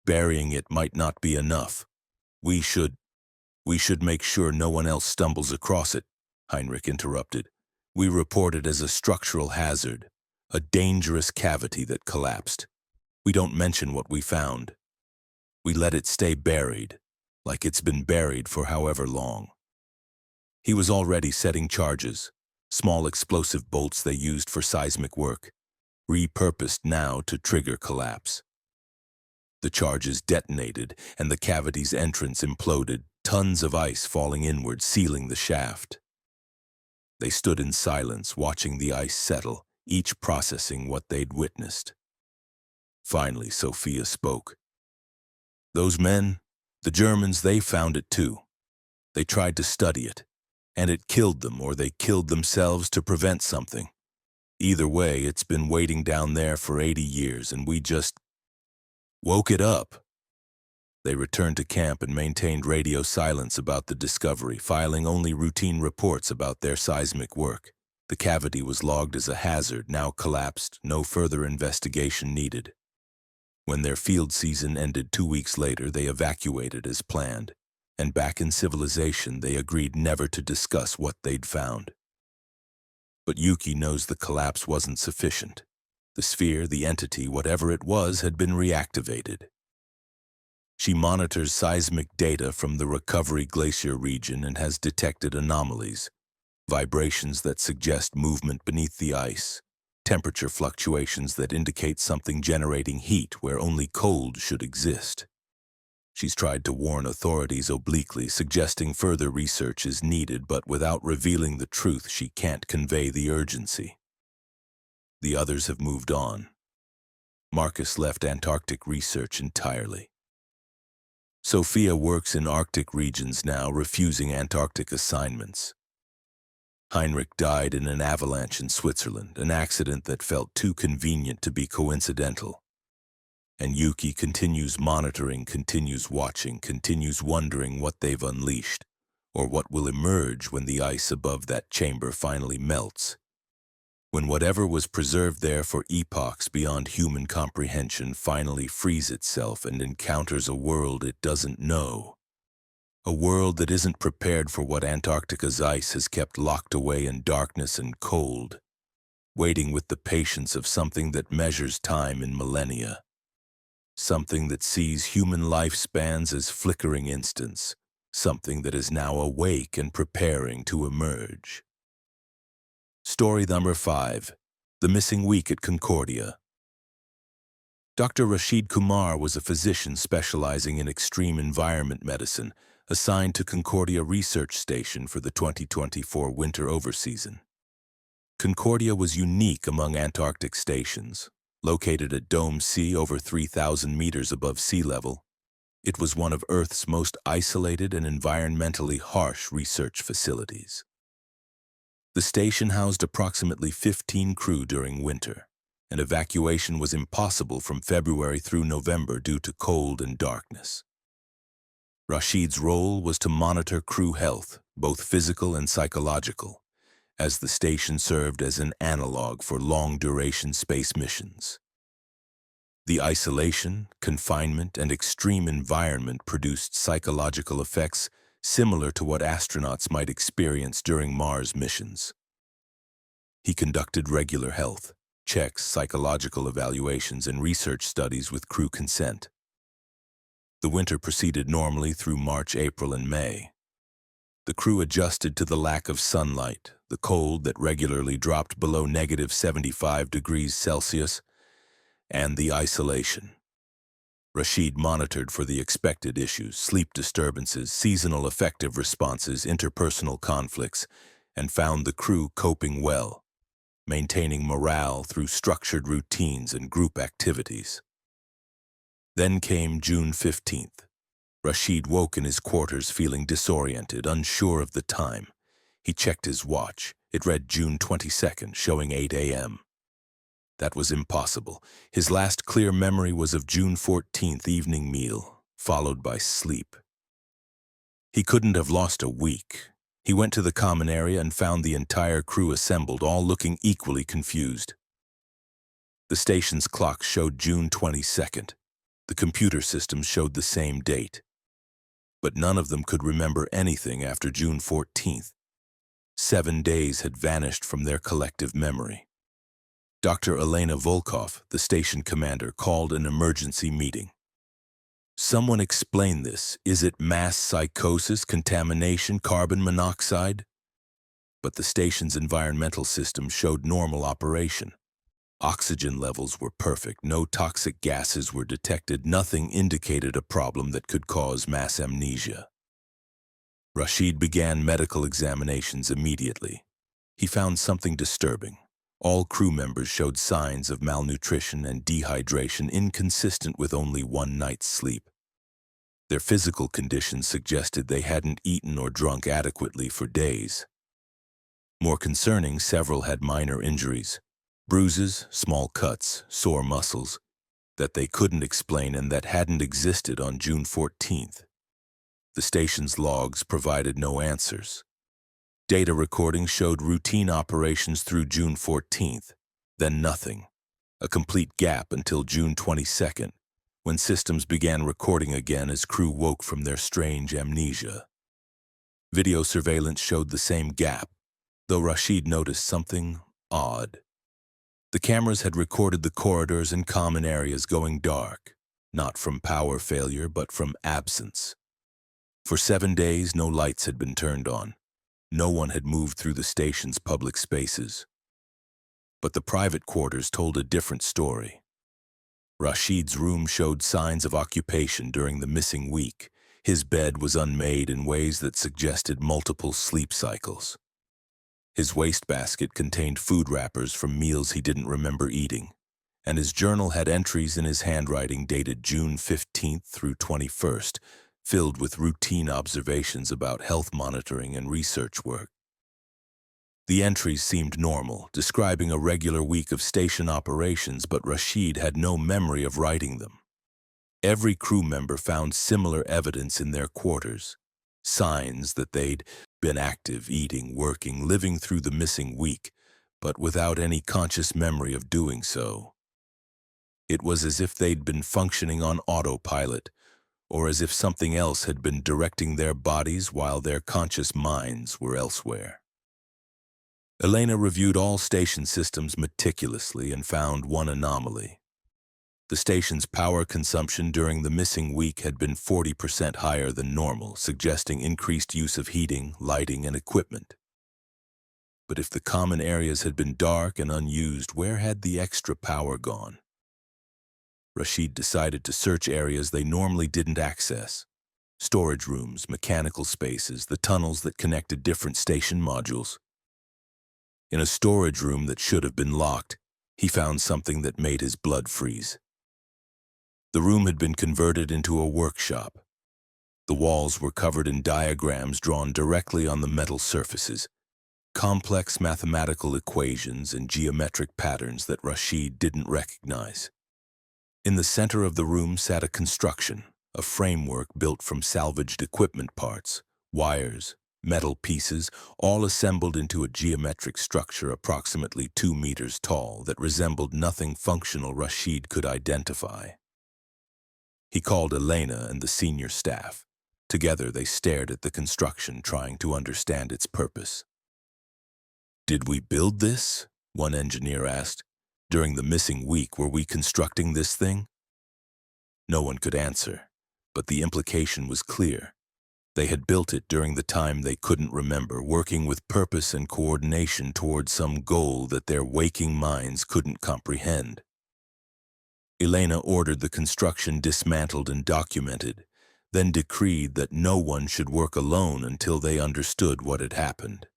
Burying it might not be enough. We should make sure no one else stumbles across it, Heinrich interrupted. We report it as a structural hazard, a dangerous cavity that collapsed. We don't mention what we found. We let it stay buried, like it's been buried for however long. He was already setting charges, small explosive bolts they used for seismic work, repurposed now to trigger collapse. The charges detonated, and the cavity's entrance imploded, tons of ice falling inward, sealing the shaft. They stood in silence, watching the ice settle, each processing what they'd witnessed. Finally, Sophia spoke. Those men, the Germans, they found it too. They tried to study it, and it killed them, or they killed themselves to prevent something. Either way, it's been waiting down there for 80 years, and we just woke it up. They returned to camp and maintained radio silence about the discovery, filing only routine reports about their seismic work. The cavity was logged as a hazard, now collapsed, no further investigation needed. When their field season ended 2 weeks later, they evacuated as planned, and back in civilization they agreed never to discuss what they'd found. But Yuki knows the collapse wasn't sufficient. The sphere, the entity, whatever it was, had been reactivated. She monitors seismic data from the Recovery Glacier region and has detected anomalies, vibrations that suggest movement beneath the ice, temperature fluctuations that indicate something generating heat where only cold should exist. She's tried to warn authorities obliquely, suggesting further research is needed, but without revealing the truth, she can't convey the urgency. The others have moved on. Marcus left Antarctic research entirely. Sophia works in Arctic regions now, refusing Antarctic assignments. Heinrich died in an avalanche in Switzerland, an accident that felt too convenient to be coincidental. And Yuki continues monitoring, continues watching, continues wondering what they've unleashed, or what will emerge when the ice above that chamber finally melts. When whatever was preserved there for epochs beyond human comprehension finally frees itself and encounters a world it doesn't know. A world that isn't prepared for what Antarctica's ice has kept locked away in darkness and cold, waiting with the patience of something that measures time in millennia. Something that sees human lifespans as flickering instants, something that is now awake and preparing to emerge. Story number 5, The Missing Week at Concordia. Dr. Rashid Kumar was a physician specializing in extreme environment medicine, assigned to Concordia Research Station for the 2024 winter overseason. Concordia was unique among Antarctic stations. Located at Dome C over 3,000 meters above sea level, it was one of Earth's most isolated and environmentally harsh research facilities. The station housed approximately 15 crew during winter, and evacuation was impossible from February through November due to cold and darkness. Rashid's role was to monitor crew health, both physical and psychological, as the station served as an analog for long-duration space missions. The isolation, confinement, and extreme environment produced psychological effects similar to what astronauts might experience during Mars missions. He conducted regular health checks, psychological evaluations, and research studies with crew consent. The winter proceeded normally through March, April, and May. The crew adjusted to the lack of sunlight, the cold that regularly dropped below -75 degrees Celsius, and the isolation. Rashid monitored for the expected issues, sleep disturbances, seasonal affective responses, interpersonal conflicts, and found the crew coping well, maintaining morale through structured routines and group activities. Then came June 15th. Rashid woke in his quarters feeling disoriented, unsure of the time. He checked his watch. It read June 22nd, showing 8 a.m. That was impossible. His last clear memory was of June 14th evening meal, followed by sleep. He couldn't have lost a week. He went to the common area and found the entire crew assembled, all looking equally confused. The station's clock showed June 22nd. The computer systems showed the same date. But none of them could remember anything after June 14th. 7 days had vanished from their collective memory. Dr. Elena Volkov, the station commander, called an emergency meeting. Someone explain this. Is it mass psychosis, contamination, carbon monoxide? But the station's environmental system showed normal operation. Oxygen levels were perfect, no toxic gases were detected, nothing indicated a problem that could cause mass amnesia. Rashid began medical examinations immediately. He found something disturbing. All crew members showed signs of malnutrition and dehydration inconsistent with only one night's sleep. Their physical conditions suggested they hadn't eaten or drunk adequately for days. More concerning, several had minor injuries, bruises, small cuts, sore muscles, that they couldn't explain and that hadn't existed on June 14th. The station's logs provided no answers. Data recordings showed routine operations through June 14th, then nothing. A complete gap until June 22nd, when systems began recording again as crew woke from their strange amnesia. Video surveillance showed the same gap, though Rashid noticed something odd. The cameras had recorded the corridors and common areas going dark, not from power failure but from absence. For 7 days, no lights had been turned on. No one had moved through the station's public spaces. But the private quarters told a different story. Rashid's room showed signs of occupation during the missing week. His bed was unmade in ways that suggested multiple sleep cycles. His wastebasket contained food wrappers from meals he didn't remember eating, and his journal had entries in his handwriting dated June 15th through 21st, filled with routine observations about health monitoring and research work. The entries seemed normal, describing a regular week of station operations, but Rashid had no memory of writing them. Every crew member found similar evidence in their quarters, signs that they'd been active, eating, working, living through the missing week, but without any conscious memory of doing so. It was as if they'd been functioning on autopilot, or as if something else had been directing their bodies while their conscious minds were elsewhere. Elena reviewed all station systems meticulously and found one anomaly. The station's power consumption during the missing week had been 40% higher than normal, suggesting increased use of heating, lighting, and equipment. But if the common areas had been dark and unused, where had the extra power gone? Rashid decided to search areas they normally didn't access. Storage rooms, mechanical spaces, the tunnels that connected different station modules. In a storage room that should have been locked, he found something that made his blood freeze. The room had been converted into a workshop. The walls were covered in diagrams drawn directly on the metal surfaces, complex mathematical equations and geometric patterns that Rashid didn't recognize. In the center of the room sat a construction, a framework built from salvaged equipment parts, wires, metal pieces, all assembled into a geometric structure approximately 2 meters tall that resembled nothing functional Rashid could identify. He called Elena and the senior staff. Together they stared at the construction, trying to understand its purpose. "Did we build this?" one engineer asked. "During the missing week, were we constructing this thing?" No one could answer, but the implication was clear. They had built it during the time they couldn't remember, working with purpose and coordination toward some goal that their waking minds couldn't comprehend. Elena ordered the construction dismantled and documented, then decreed that no one should work alone until they understood what had happened.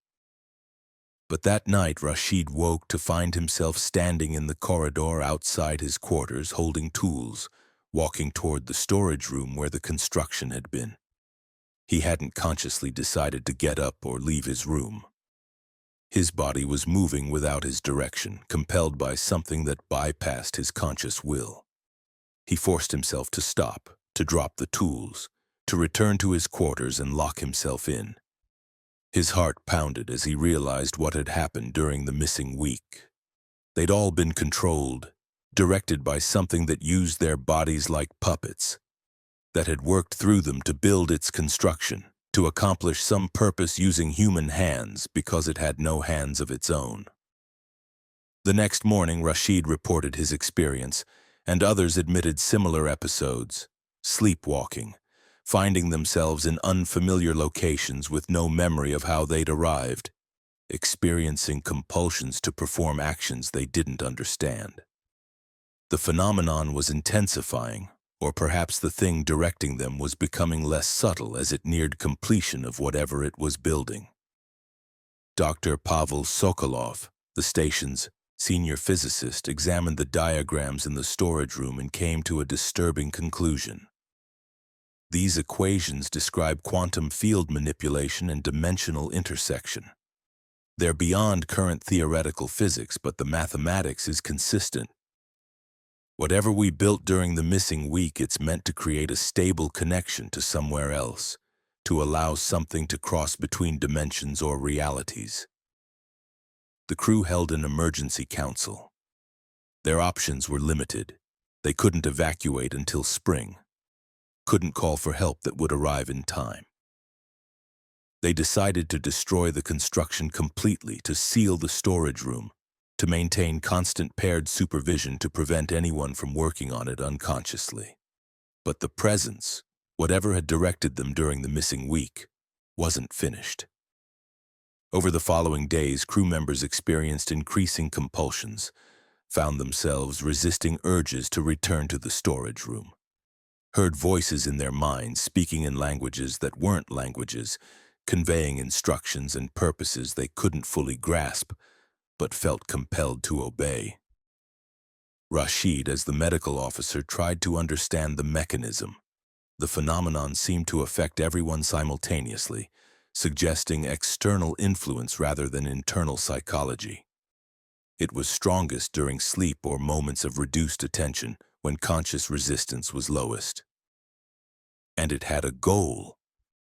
But that night, Rashid woke to find himself standing in the corridor outside his quarters holding tools, walking toward the storage room where the construction had been. He hadn't consciously decided to get up or leave his room. His body was moving without his direction, compelled by something that bypassed his conscious will. He forced himself to stop, to drop the tools, to return to his quarters and lock himself in. His heart pounded as he realized what had happened during the missing week. They'd all been controlled, directed by something that used their bodies like puppets, that had worked through them to build its construction, to accomplish some purpose using human hands because it had no hands of its own. The next morning, Rashid reported his experience, and others admitted similar episodes, sleepwalking, finding themselves in unfamiliar locations with no memory of how they'd arrived, experiencing compulsions to perform actions they didn't understand. The phenomenon was intensifying, or perhaps the thing directing them was becoming less subtle as it neared completion of whatever it was building. Dr. Pavel Sokolov, the station's senior physicist, examined the diagrams in the storage room and came to a disturbing conclusion. These equations describe quantum field manipulation and dimensional intersection. They're beyond current theoretical physics, but the mathematics is consistent. Whatever we built during the missing week, it's meant to create a stable connection to somewhere else, to allow something to cross between dimensions or realities. The crew held an emergency council. Their options were limited. They couldn't evacuate until spring, couldn't call for help that would arrive in time. They decided to destroy the construction completely, to seal the storage room, to maintain constant paired supervision to prevent anyone from working on it unconsciously. But the presence, whatever had directed them during the missing week, wasn't finished. Over the following days, crew members experienced increasing compulsions, found themselves resisting urges to return to the storage room, heard voices in their minds speaking in languages that weren't languages, conveying instructions and purposes they couldn't fully grasp, but felt compelled to obey. Rashid, as the medical officer, tried to understand the mechanism. The phenomenon seemed to affect everyone simultaneously, suggesting external influence rather than internal psychology. It was strongest during sleep or moments of reduced attention, when conscious resistance was lowest. And it had a goal: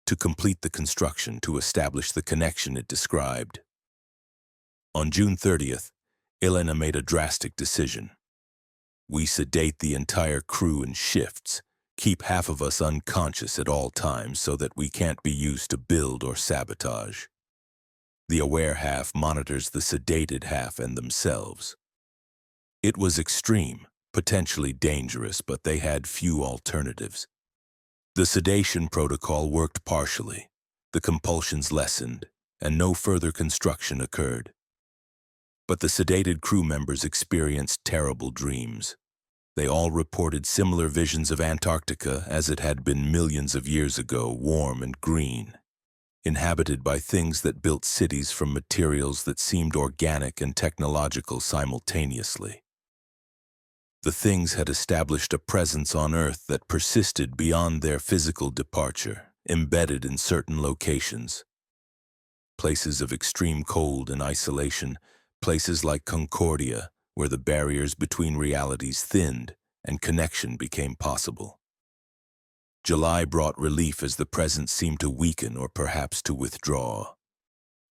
to complete the construction, to establish the connection it described. On June 30th, Elena made a drastic decision. We sedate the entire crew in shifts, keep half of us unconscious at all times so that we can't be used to build or sabotage. The aware half monitors the sedated half and themselves. It was extreme, potentially dangerous, but they had few alternatives. The sedation protocol worked partially, the compulsions lessened, and no further construction occurred. But the sedated crew members experienced terrible dreams. They all reported similar visions of Antarctica as it had been millions of years ago, warm and green, inhabited by things that built cities from materials that seemed organic and technological simultaneously. The things had established a presence on Earth that persisted beyond their physical departure, embedded in certain locations. Places of extreme cold and isolation, places like Concordia, where the barriers between realities thinned and connection became possible. July brought relief as the present seemed to weaken or perhaps to withdraw,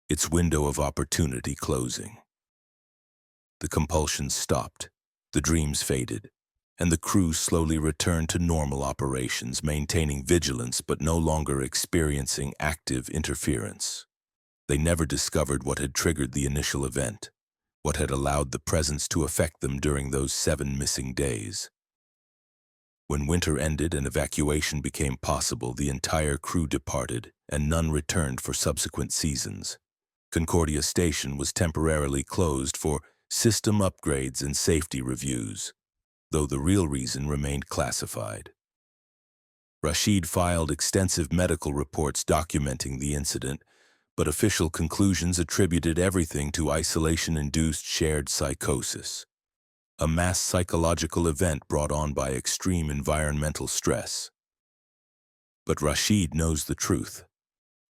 its window of opportunity closing. The compulsions stopped, the dreams faded, and the crew slowly returned to normal operations, maintaining vigilance but no longer experiencing active interference. They never discovered what had triggered the initial event, what had allowed the presence to affect them during those 7 missing days. When winter ended and evacuation became possible, the entire crew departed, and none returned for subsequent seasons. Concordia Station was temporarily closed for system upgrades and safety reviews, though the real reason remained classified. Rashid filed extensive medical reports documenting the incident, but official conclusions attributed everything to isolation-induced shared psychosis, a mass psychological event brought on by extreme environmental stress. But Rashid knows the truth.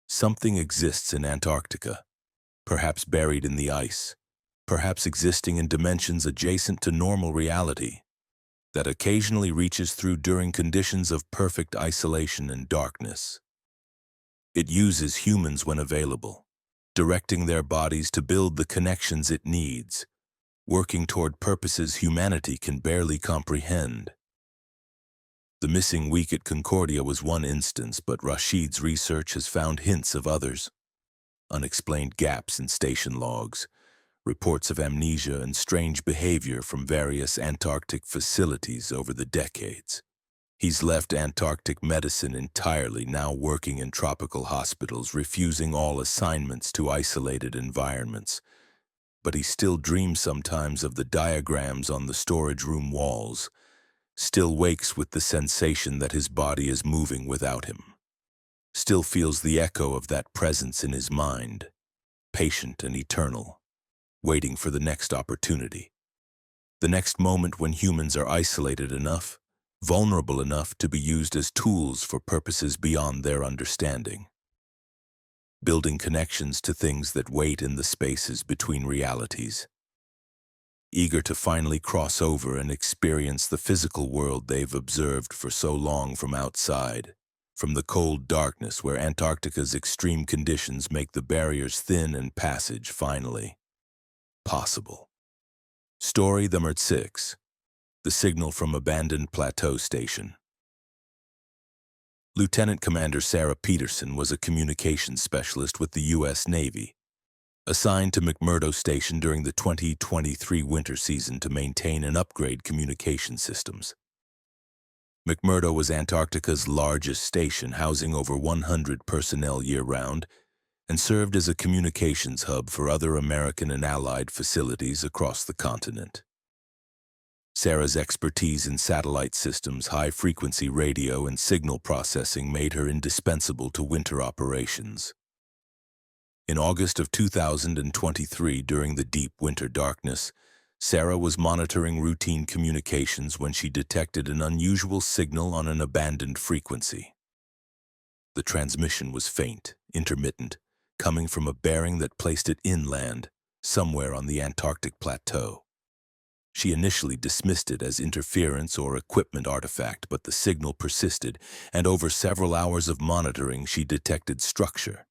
Something exists in Antarctica, perhaps buried in the ice, perhaps existing in dimensions adjacent to normal reality, that occasionally reaches through during conditions of perfect isolation and darkness. It uses humans when available, directing their bodies to build the connections it needs, working toward purposes humanity can barely comprehend. The missing week at Concordia was one instance, but Rashid's research has found hints of others. Unexplained gaps in station logs, reports of amnesia and strange behavior from various Antarctic facilities over the decades. He's left Antarctic medicine entirely, now working in tropical hospitals, refusing all assignments to isolated environments. But he still dreams sometimes of the diagrams on the storage room walls, still wakes with the sensation that his body is moving without him, still feels the echo of that presence in his mind, patient and eternal, waiting for the next opportunity, the next moment when humans are isolated enough, vulnerable enough to be used as tools for purposes beyond their understanding, building connections to things that wait in the spaces between realities, eager to finally cross over and experience the physical world they've observed for so long from outside, from the cold darkness where Antarctica's extreme conditions make the barriers thin and passage finally possible. Story number 6. The signal from abandoned plateau station. Lieutenant Commander Sarah Peterson was a communications specialist with the U.S. Navy, assigned to McMurdo Station during the 2023 winter season to maintain and upgrade communication systems. McMurdo was Antarctica's largest station, housing over 100 personnel year-round, and served as a communications hub for other American and Allied facilities across the continent. Sarah's expertise in satellite systems, high-frequency radio, and signal processing made her indispensable to winter operations. In August of 2023, during the deep winter darkness, Sarah was monitoring routine communications when she detected an unusual signal on an abandoned frequency. The transmission was faint, intermittent, coming from a bearing that placed it inland, somewhere on the Antarctic plateau. She initially dismissed it as interference or equipment artifact, but the signal persisted, and over several hours of monitoring, she detected structure.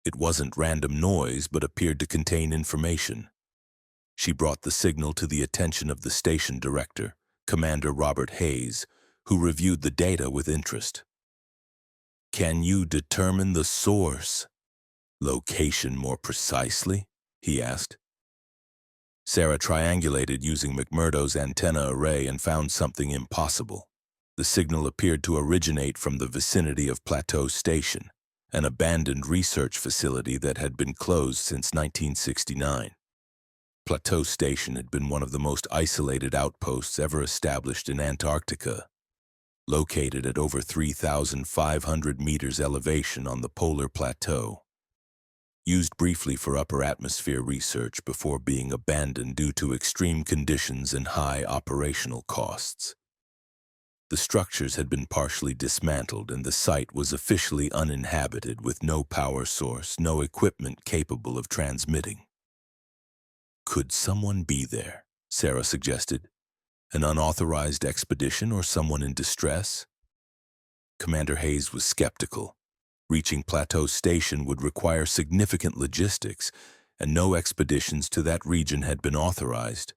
It wasn't random noise, but appeared to contain information. She brought the signal to the attention of the station director, Commander Robert Hayes, who reviewed the data with interest. "Can you determine the source? Location more precisely?" he asked. Sarah triangulated using McMurdo's antenna array and found something impossible. The signal appeared to originate from the vicinity of Plateau Station, an abandoned research facility that had been closed since 1969. Plateau Station had been one of the most isolated outposts ever established in Antarctica, located at over 3,500 meters elevation on the polar plateau. Used briefly for upper atmosphere research before being abandoned due to extreme conditions and high operational costs. The structures had been partially dismantled and the site was officially uninhabited with no power source, no equipment capable of transmitting. "Could someone be there?" Sarah suggested. "An unauthorized expedition or someone in distress?" Commander Hayes was skeptical. Reaching Plateau Station would require significant logistics, and no expeditions to that region had been authorized.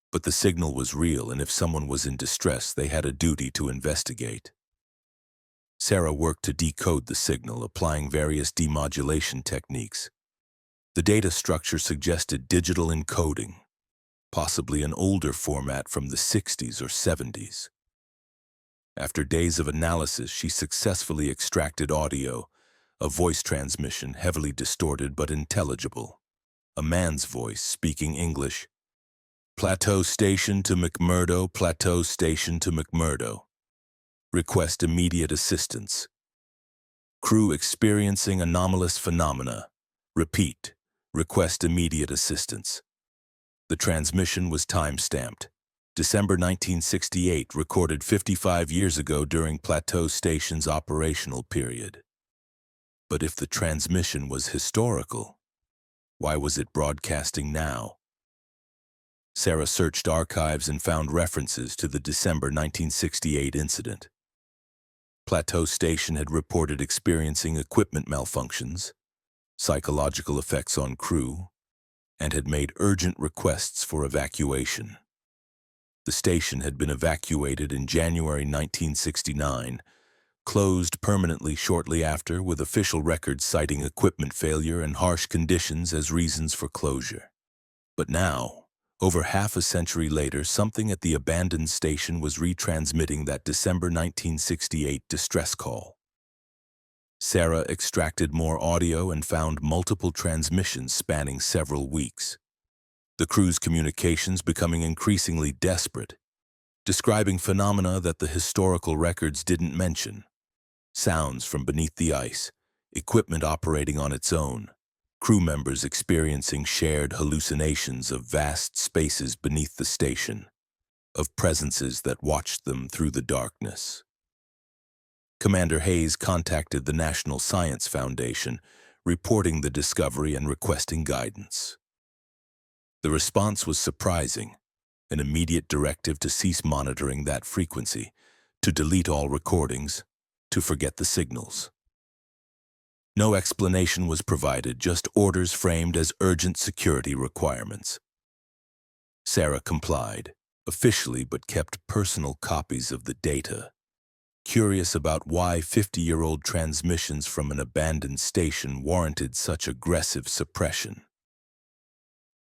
But the signal was real, and if someone was in distress, they had a duty to investigate. Sarah worked to decode the signal, applying various demodulation techniques. The data structure suggested digital encoding, possibly an older format from the 60s or 70s. After days of analysis, she successfully extracted audio, a voice transmission heavily distorted but intelligible. A man's voice speaking English. "Plateau Station to McMurdo, Plateau Station to McMurdo. Request immediate assistance. Crew experiencing anomalous phenomena. Repeat. Request immediate assistance. The transmission was time-stamped. December 1968, recorded 55 years ago during Plateau Station's operational period. But if the transmission was historical, why was it broadcasting now? Sarah searched archives and found references to the December 1968 incident. Plateau Station had reported experiencing equipment malfunctions, psychological effects on crew, and had made urgent requests for evacuation. The station had been evacuated in January 1969, closed permanently shortly after, with official records citing equipment failure and harsh conditions as reasons for closure. But now, over half a century later, something at the abandoned station was retransmitting that December 1968 distress call. Sarah extracted more audio and found multiple transmissions spanning several weeks. The crew's communications becoming increasingly desperate, describing phenomena that the historical records didn't mention. Sounds from beneath the ice, equipment operating on its own, crew members experiencing shared hallucinations of vast spaces beneath the station, of presences that watched them through the darkness. Commander Hayes contacted the National Science Foundation, reporting the discovery and requesting guidance. The response was surprising: an immediate directive to cease monitoring that frequency, to delete all recordings, to forget the signals. No explanation was provided, just orders framed as urgent security requirements. Sarah complied, officially, but kept personal copies of the data, curious about why 50-year-old transmissions from an abandoned station warranted such aggressive suppression.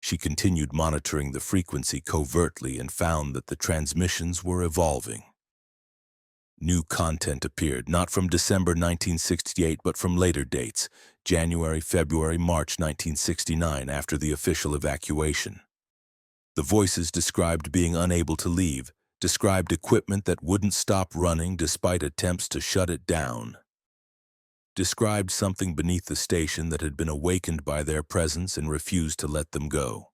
She continued monitoring the frequency covertly and found that the transmissions were evolving. New content appeared, not from December 1968, but from later dates, January, February, March 1969, after the official evacuation. The voices described being unable to leave, described equipment that wouldn't stop running despite attempts to shut it down, described something beneath the station that had been awakened by their presence and refused to let them go.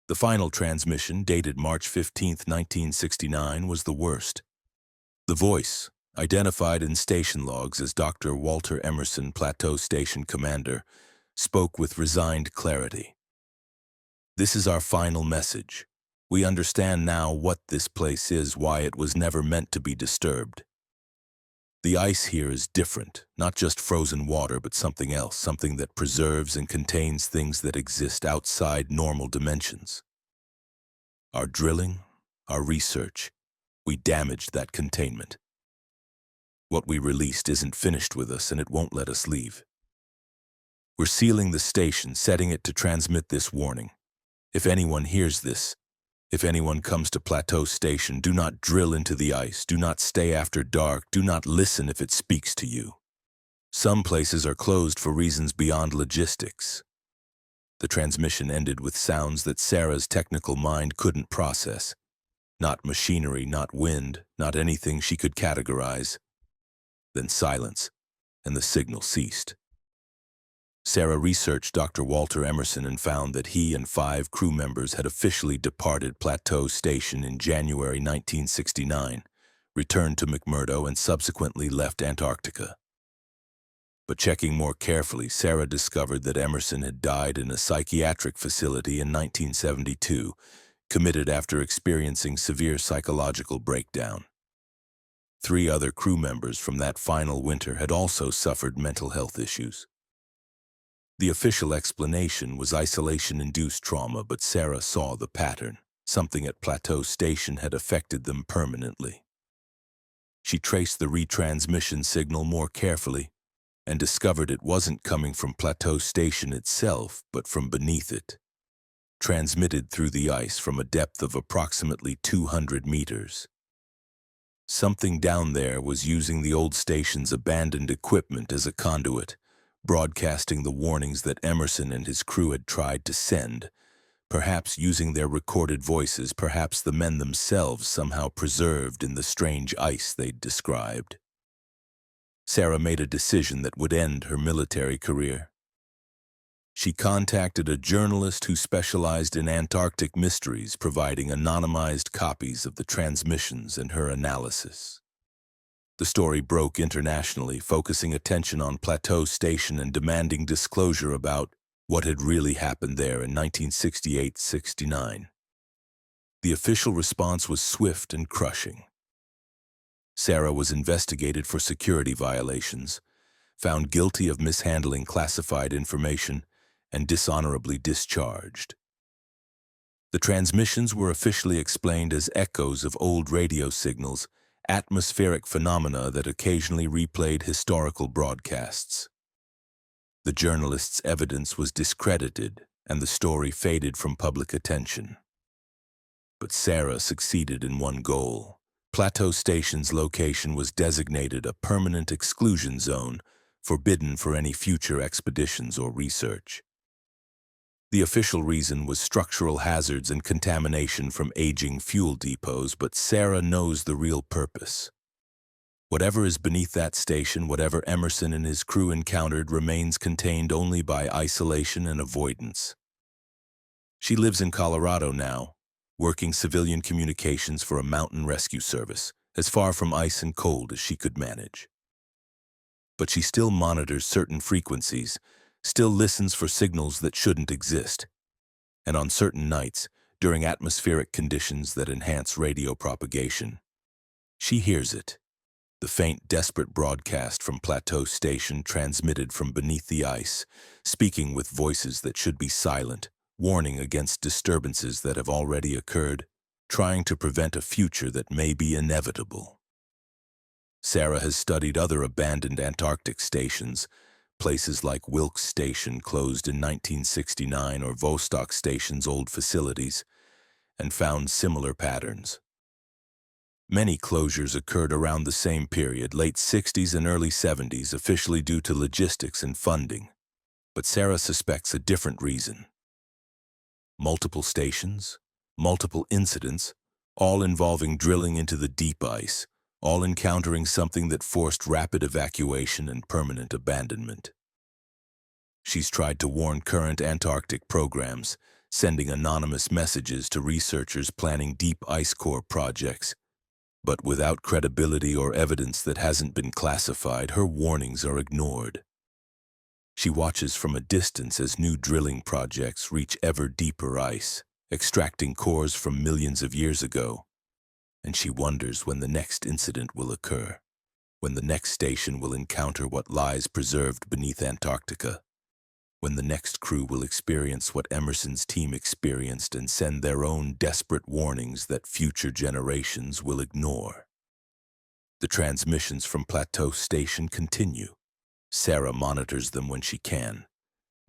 The final transmission, dated March 15, 1969, was the worst. The voice, identified in station logs as Dr. Walter Emerson, Plateau Station Commander, spoke with resigned clarity. "This is our final message. We understand now what this place is, why it was never meant to be disturbed. The ice here is different, not just frozen water, but something else, something that preserves and contains things that exist outside normal dimensions. Our drilling, our research, we damaged that containment. What we released isn't finished with us, and it won't let us leave. We're sealing the station, setting it to transmit this warning. If anyone hears this, if anyone comes to Plateau Station, do not drill into the ice, do not stay after dark, do not listen if it speaks to you. Some places are closed for reasons beyond logistics." The transmission ended with sounds that Sarah's technical mind couldn't process. Not machinery, not wind, not anything she could categorize. Then silence, and the signal ceased. Sarah researched Dr. Walter Emerson and found that he and 5 crew members had officially departed Plateau Station in January 1969, returned to McMurdo, and subsequently left Antarctica. But checking more carefully, Sarah discovered that Emerson had died in a psychiatric facility in 1972, committed after experiencing severe psychological breakdown. 3 other crew members from that final winter had also suffered mental health issues. The official explanation was isolation-induced trauma, but Sarah saw the pattern. Something at Plateau Station had affected them permanently. She traced the retransmission signal more carefully and discovered it wasn't coming from Plateau Station itself, but from beneath it, transmitted through the ice from a depth of approximately 200 meters. Something down there was using the old station's abandoned equipment as a conduit, broadcasting the warnings that Emerson and his crew had tried to send, perhaps using their recorded voices, perhaps the men themselves somehow preserved in the strange ice they'd described. Sarah made a decision that would end her military career. She contacted a journalist who specialized in Antarctic mysteries, providing anonymized copies of the transmissions and her analysis. The story broke internationally, focusing attention on Plateau Station and demanding disclosure about what had really happened there in 1968-69. The official response was swift and crushing. Sarah was investigated for security violations, found guilty of mishandling classified information, and dishonorably discharged. The transmissions were officially explained as echoes of old radio signals, atmospheric phenomena that occasionally replayed historical broadcasts. The journalist's evidence was discredited, and the story faded from public attention. But Sarah succeeded in one goal. Plateau Station's location was designated a permanent exclusion zone, forbidden for any future expeditions or research. The official reason was structural hazards and contamination from aging fuel depots, but Sarah knows the real purpose. Whatever is beneath that station, whatever Emerson and his crew encountered, remains contained only by isolation and avoidance. She lives in Colorado now, working civilian communications for a mountain rescue service, as far from ice and cold as she could manage. But she still monitors certain frequencies, still listens for signals that shouldn't exist. And on certain nights, during atmospheric conditions that enhance radio propagation, she hears it. The faint, desperate broadcast from Plateau Station transmitted from beneath the ice, speaking with voices that should be silent, warning against disturbances that have already occurred, trying to prevent a future that may be inevitable. Sarah has studied other abandoned Antarctic stations, places like Wilkes Station, closed in 1969, or Vostok Station's old facilities, and found similar patterns. Many closures occurred around the same period, late 60s and early 70s, officially due to logistics and funding. But Sarah suspects a different reason. Multiple stations, multiple incidents, all involving drilling into the deep ice, all encountering something that forced rapid evacuation and permanent abandonment. She's tried to warn current Antarctic programs, sending anonymous messages to researchers planning deep ice core projects. But without credibility or evidence that hasn't been classified, her warnings are ignored. She watches from a distance as new drilling projects reach ever deeper ice, extracting cores from millions of years ago. And she wonders when the next incident will occur, when the next station will encounter what lies preserved beneath Antarctica, when the next crew will experience what Emerson's team experienced and send their own desperate warnings that future generations will ignore. The transmissions from Plateau Station continue. Sarah monitors them when she can,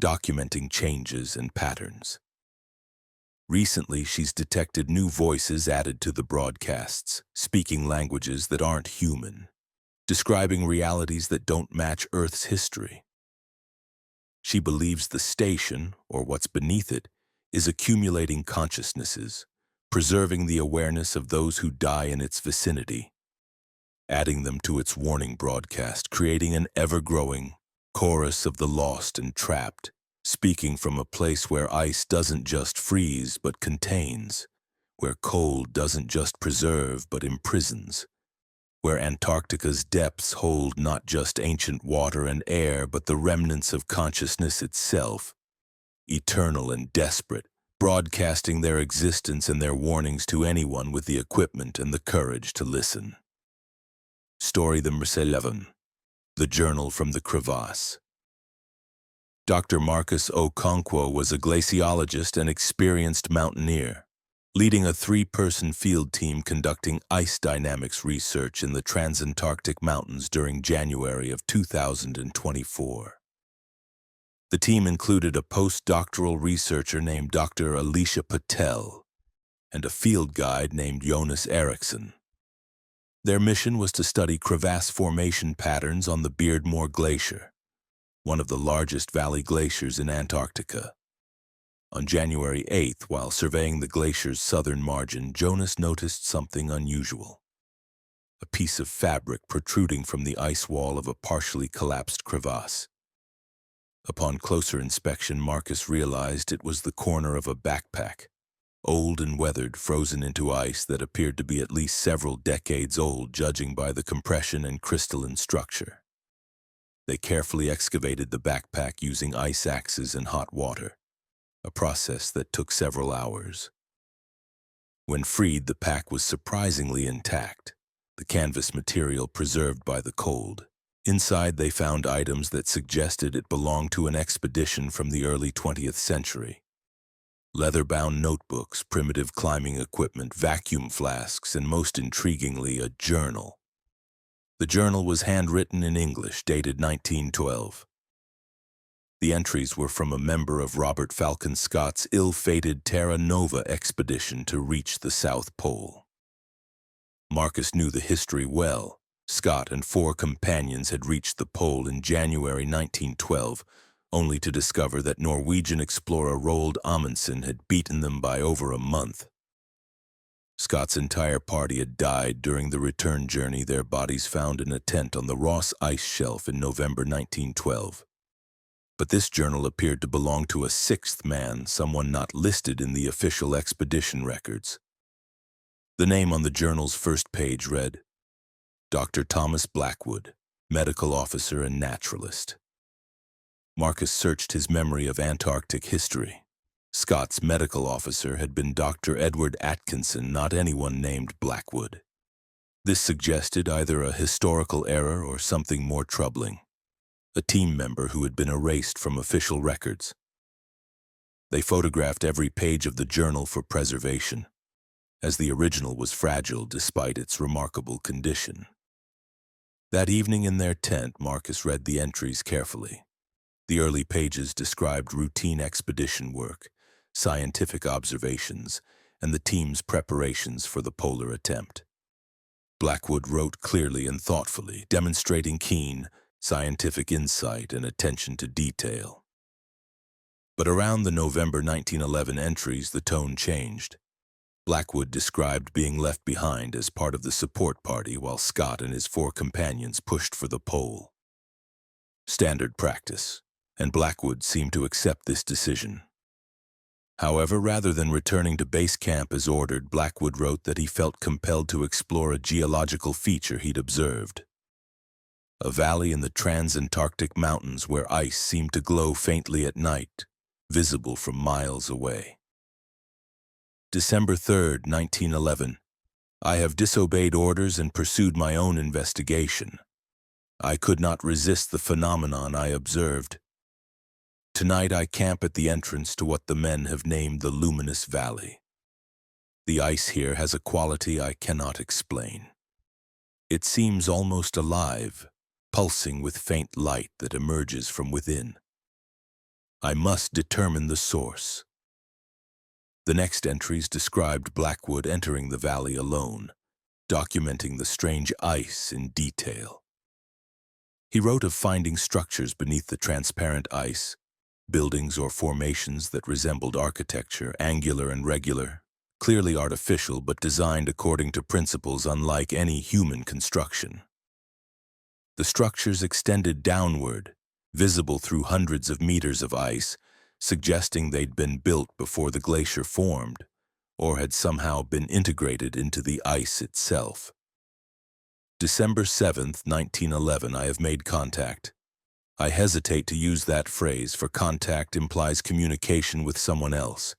documenting changes and patterns. Recently, she's detected new voices added to the broadcasts, speaking languages that aren't human, describing realities that don't match Earth's history. She believes the station, or what's beneath it, is accumulating consciousnesses, preserving the awareness of those who die in its vicinity, adding them to its warning broadcast, creating an ever-growing chorus of the lost and trapped, speaking from a place where ice doesn't just freeze but contains, where cold doesn't just preserve but imprisons, where Antarctica's depths hold not just ancient water and air but the remnants of consciousness itself, eternal and desperate, broadcasting their existence and their warnings to anyone with the equipment and the courage to listen. Story number 11. The Journal from the Crevasse. Dr. Marcus Okonkwo was a glaciologist and experienced mountaineer, leading a 3-person field team conducting ice dynamics research in the Transantarctic Mountains during January of 2024. The team included a postdoctoral researcher named Dr. Alicia Patel and a field guide named Jonas Eriksson. Their mission was to study crevasse formation patterns on the Beardmore Glacier, one of the largest valley glaciers in Antarctica. On January 8th, while surveying the glacier's southern margin, Jonas noticed something unusual. A piece of fabric protruding from the ice wall of a partially collapsed crevasse. Upon closer inspection, Marcus realized it was the corner of a backpack, old and weathered, frozen into ice that appeared to be at least several decades old, judging by the compression and crystalline structure. They carefully excavated the backpack using ice axes and hot water, a process that took several hours. When freed, the pack was surprisingly intact, the canvas material preserved by the cold. Inside, they found items that suggested it belonged to an expedition from the early 20th century. Leather-bound notebooks, primitive climbing equipment, vacuum flasks, and most intriguingly, a journal. The journal was handwritten in English, dated 1912. The entries were from a member of Robert Falcon Scott's ill-fated Terra Nova expedition to reach the South Pole. Marcus knew the history well. Scott and 4 companions had reached the pole in January 1912, only to discover that Norwegian explorer Roald Amundsen had beaten them by over a month. Scott's entire party had died during the return journey, their bodies found in a tent on the Ross Ice Shelf in November 1912. But this journal appeared to belong to a 6th man, someone not listed in the official expedition records. The name on the journal's first page read, Dr. Thomas Blackwood, medical officer and naturalist. Marcus searched his memory of Antarctic history. Scott's medical officer had been Dr. Edward Atkinson, not anyone named Blackwood. This suggested either a historical error or something more troubling, a team member who had been erased from official records. They photographed every page of the journal for preservation, as the original was fragile despite its remarkable condition. That evening in their tent, Marcus read the entries carefully. The early pages described routine expedition work, scientific observations, and the team's preparations for the polar attempt. Blackwood wrote clearly and thoughtfully, demonstrating keen, scientific insight and attention to detail. But around the November 1911 entries, the tone changed. Blackwood described being left behind as part of the support party while Scott and his 4 companions pushed for the pole. Standard practice, and Blackwood seemed to accept this decision. However, rather than returning to base camp as ordered, Blackwood wrote that he felt compelled to explore a geological feature he'd observed. A valley in the Transantarctic Mountains where ice seemed to glow faintly at night, visible from miles away. December 3, 1911. I have disobeyed orders and pursued my own investigation. I could not resist the phenomenon I observed. Tonight I camp at the entrance to what the men have named the Luminous Valley. The ice here has a quality I cannot explain. It seems almost alive, pulsing with faint light that emerges from within. I must determine the source. The next entries described Blackwood entering the valley alone, documenting the strange ice in detail. He wrote of finding structures beneath the transparent ice, buildings or formations that resembled architecture, angular and regular, clearly artificial but designed according to principles unlike any human construction. The structures extended downward, visible through hundreds of meters of ice, suggesting they'd been built before the glacier formed, or had somehow been integrated into the ice itself. December 7th, 1911, I have made contact. I hesitate to use that phrase, for contact implies communication with someone else,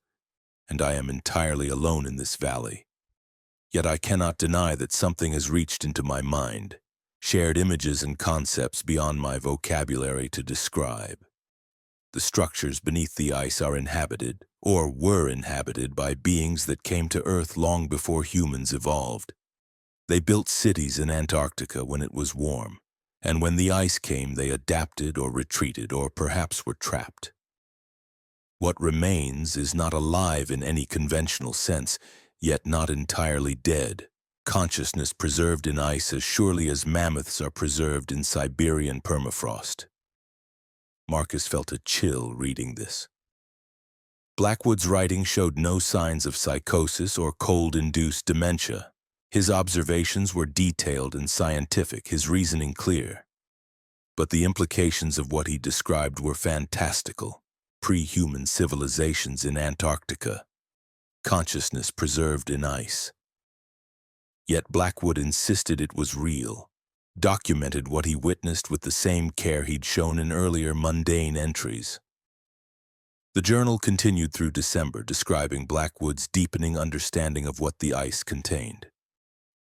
and I am entirely alone in this valley. Yet I cannot deny that something has reached into my mind, shared images and concepts beyond my vocabulary to describe. The structures beneath the ice are inhabited, or were inhabited, by beings that came to Earth long before humans evolved. They built cities in Antarctica when it was warm, and when the ice came they adapted or retreated or perhaps were trapped. What remains is not alive in any conventional sense, yet not entirely dead, consciousness preserved in ice as surely as mammoths are preserved in Siberian permafrost. Marcus felt a chill reading this. Blackwood's writing showed no signs of psychosis or cold-induced dementia. His observations were detailed and scientific, his reasoning clear. But the implications of what he described were fantastical. Pre-human civilizations in Antarctica, consciousness preserved in ice. Yet Blackwood insisted it was real, documented what he witnessed with the same care he'd shown in earlier mundane entries. The journal continued through December, describing Blackwood's deepening understanding of what the ice contained.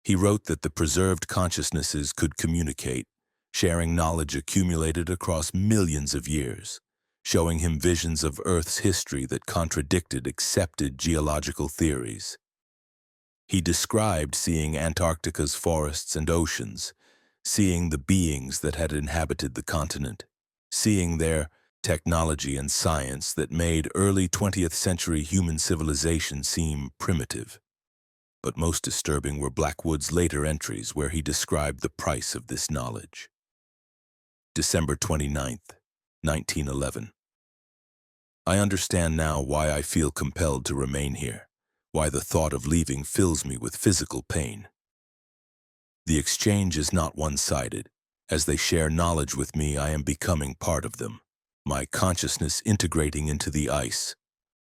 He wrote that the preserved consciousnesses could communicate, sharing knowledge accumulated across millions of years, showing him visions of Earth's history that contradicted accepted geological theories. He described seeing Antarctica's forests and oceans, seeing the beings that had inhabited the continent, seeing their technology and science that made early 20th century human civilization seem primitive. But most disturbing were Blackwood's later entries where he described the price of this knowledge. December 29th, 1911. I understand now why I feel compelled to remain here, why the thought of leaving fills me with physical pain. The exchange is not one-sided. As they share knowledge with me, I am becoming part of them, my consciousness integrating into the ice,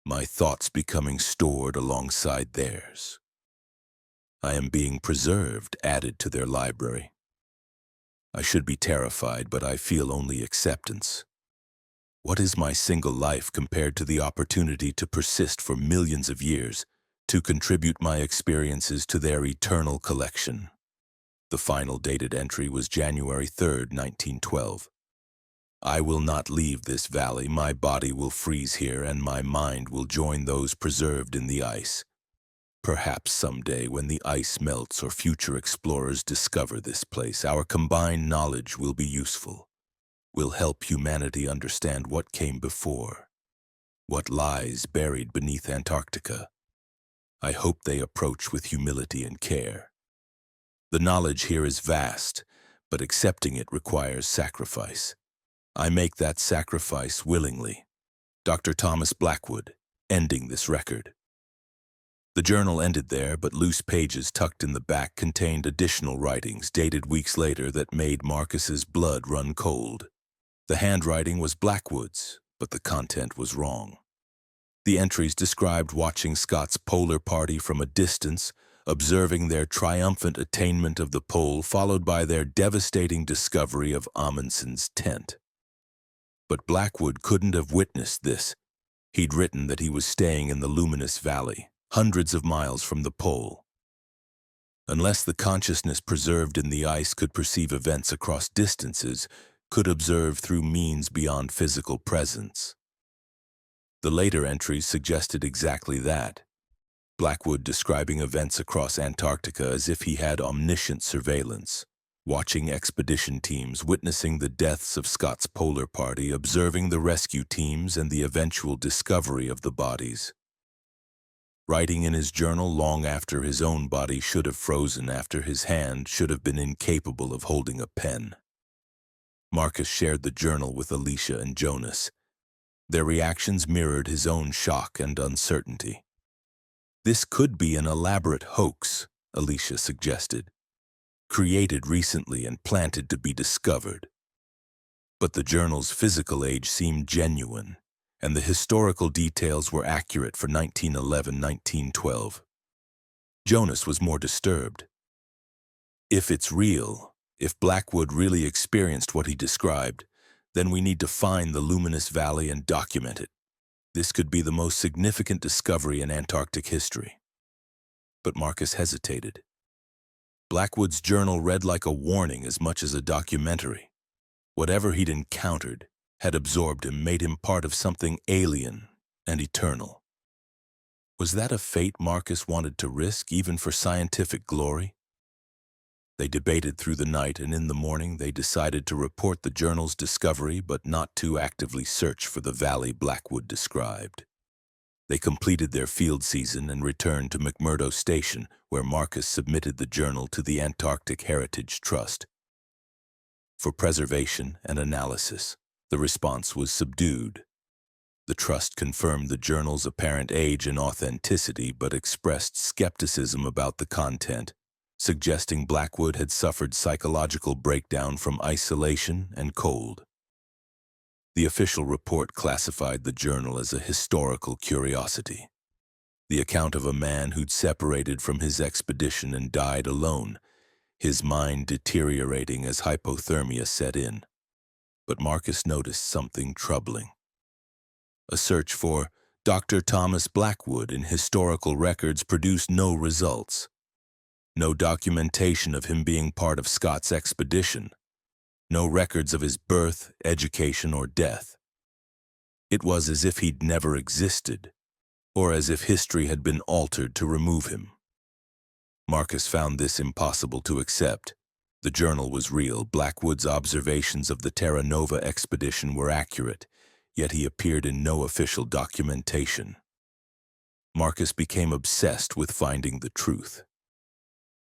my thoughts becoming stored alongside theirs. I am being preserved, added to their library. I should be terrified, but I feel only acceptance. What is my single life compared to the opportunity to persist for millions of years, to contribute my experiences to their eternal collection? The final dated entry was January 3rd, 1912. I will not leave this valley, my body will freeze here, and my mind will join those preserved in the ice. Perhaps someday, when the ice melts or future explorers discover this place, our combined knowledge will be useful, will help humanity understand what came before, what lies buried beneath Antarctica. I hope they approach with humility and care. The knowledge here is vast, but accepting it requires sacrifice. I make that sacrifice willingly. Dr. Thomas Blackwood, ending this record. The journal ended there, but loose pages tucked in the back contained additional writings dated weeks later that made Marcus's blood run cold. The handwriting was Blackwood's, but the content was wrong. The entries described watching Scott's polar party from a distance, observing their triumphant attainment of the pole, followed by their devastating discovery of Amundsen's tent. But Blackwood couldn't have witnessed this. He'd written that he was staying in the luminous valley, hundreds of miles from the pole. Unless the consciousness preserved in the ice could perceive events across distances, could observe through means beyond physical presence. The later entries suggested exactly that. Blackwood describing events across Antarctica as if he had omniscient surveillance, watching expedition teams, witnessing the deaths of Scott's polar party, observing the rescue teams and the eventual discovery of the bodies. Writing in his journal long after his own body should have frozen, after his hand should have been incapable of holding a pen. Marcus shared the journal with Alicia and Jonas. Their reactions mirrored his own shock and uncertainty. This could be an elaborate hoax, Alicia suggested, created recently and planted to be discovered. But the journal's physical age seemed genuine, and the historical details were accurate for 1911-1912. Jonas was more disturbed. If it's real, if Blackwood really experienced what he described, then we need to find the luminous valley and document it. This could be the most significant discovery in Antarctic history. But Marcus hesitated. Blackwood's journal read like a warning as much as a documentary. Whatever he'd encountered had absorbed him, made him part of something alien and eternal. Was that a fate Marcus wanted to risk, even for scientific glory? They debated through the night, and in the morning they decided to report the journal's discovery but not to actively search for the valley Blackwood described. They completed their field season and returned to McMurdo Station, where Marcus submitted the journal to the Antarctic Heritage Trust. For preservation and analysis, the response was subdued. The trust confirmed the journal's apparent age and authenticity but expressed skepticism about the content, suggesting Blackwood had suffered psychological breakdown from isolation and cold. The official report classified the journal as a historical curiosity. The account of a man who'd separated from his expedition and died alone, his mind deteriorating as hypothermia set in. But Marcus noticed something troubling. A search for Dr. Thomas Blackwood in historical records produced no results. No documentation of him being part of Scott's expedition. No records of his birth, education, or death. It was as if he'd never existed, or as if history had been altered to remove him. Marcus found this impossible to accept. The journal was real, Blackwood's observations of the Terra Nova expedition were accurate, yet he appeared in no official documentation. Marcus became obsessed with finding the truth.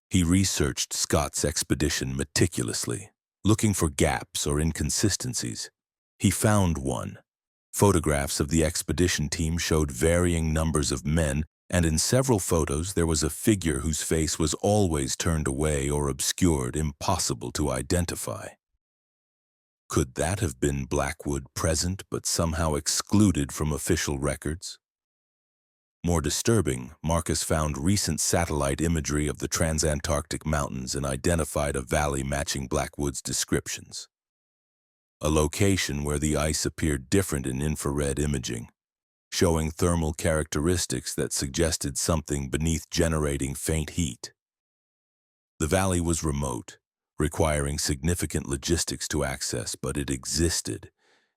He researched Scott's expedition meticulously, looking for gaps or inconsistencies. He found one. Photographs of the expedition team showed varying numbers of men, and in several photos there was a figure whose face was always turned away or obscured, impossible to identify. Could that have been Blackwood present but somehow excluded from official records? More disturbing, Marcus found recent satellite imagery of the Transantarctic Mountains and identified a valley matching Blackwood's descriptions. A location where the ice appeared different in infrared imaging, showing thermal characteristics that suggested something beneath generating faint heat. The valley was remote, requiring significant logistics to access, but it existed,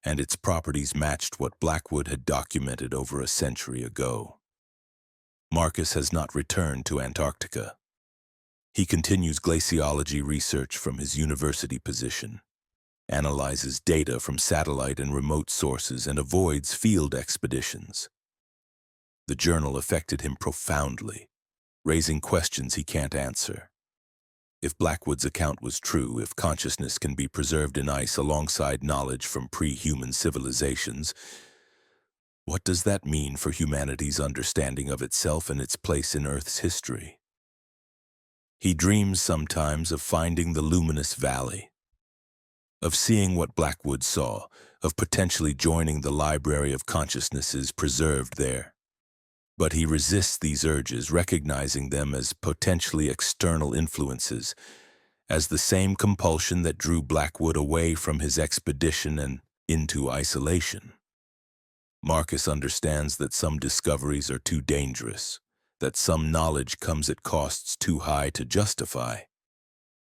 and its properties matched what Blackwood had documented over a century ago. Marcus has not returned to Antarctica. He continues glaciology research from his university position, analyzes data from satellite and remote sources, and avoids field expeditions. The journal affected him profoundly, raising questions he can't answer. If Blackwood's account was true, if consciousness can be preserved in ice alongside knowledge from pre-human civilizations, what does that mean for humanity's understanding of itself and its place in Earth's history? He dreams sometimes of finding the luminous valley, of seeing what Blackwood saw, of potentially joining the library of consciousnesses preserved there. But he resists these urges, recognizing them as potentially external influences, as the same compulsion that drew Blackwood away from his expedition and into isolation. Marcus understands that some discoveries are too dangerous, that some knowledge comes at costs too high to justify.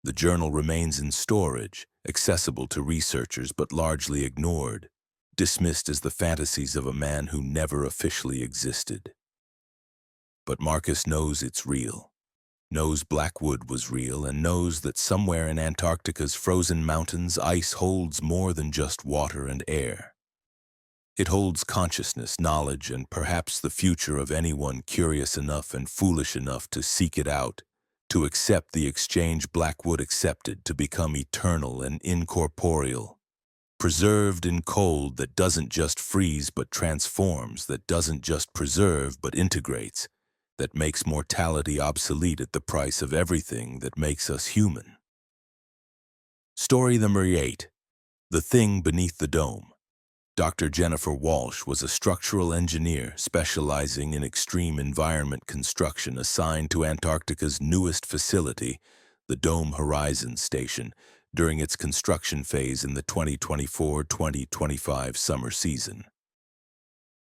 The journal remains in storage, accessible to researchers but largely ignored, dismissed as the fantasies of a man who never officially existed. But Marcus knows it's real, knows Blackwood was real, and knows that somewhere in Antarctica's frozen mountains ice holds more than just water and air. It holds consciousness, knowledge, and perhaps the future of anyone curious enough and foolish enough to seek it out, to accept the exchange Blackwood accepted, to become eternal and incorporeal, preserved in cold that doesn't just freeze but transforms, that doesn't just preserve but integrates, that makes mortality obsolete at the price of everything that makes us human. Story number 8. The Thing Beneath the Dome. Dr. Jennifer Walsh was a structural engineer specializing in extreme environment construction assigned to Antarctica's newest facility, the Dome Horizon Station, during its construction phase in the 2024-2025 summer season.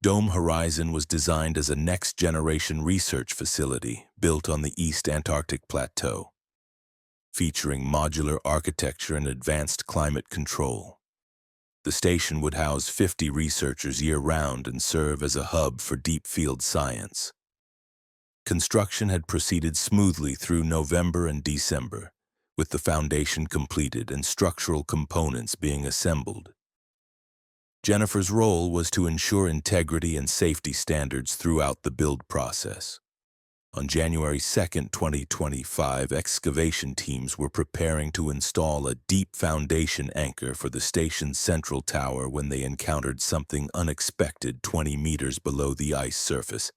Dome Horizon was designed as a next-generation research facility built on the East Antarctic Plateau, featuring modular architecture and advanced climate control. The station would house 50 researchers year-round and serve as a hub for deep field science. Construction had proceeded smoothly through November and December, with the foundation completed and structural components being assembled. Jennifer's role was to ensure integrity and safety standards throughout the build process. On January 2, 2025, excavation teams were preparing to install a deep foundation anchor for the station's central tower when they encountered something unexpected 20 meters below the ice surface,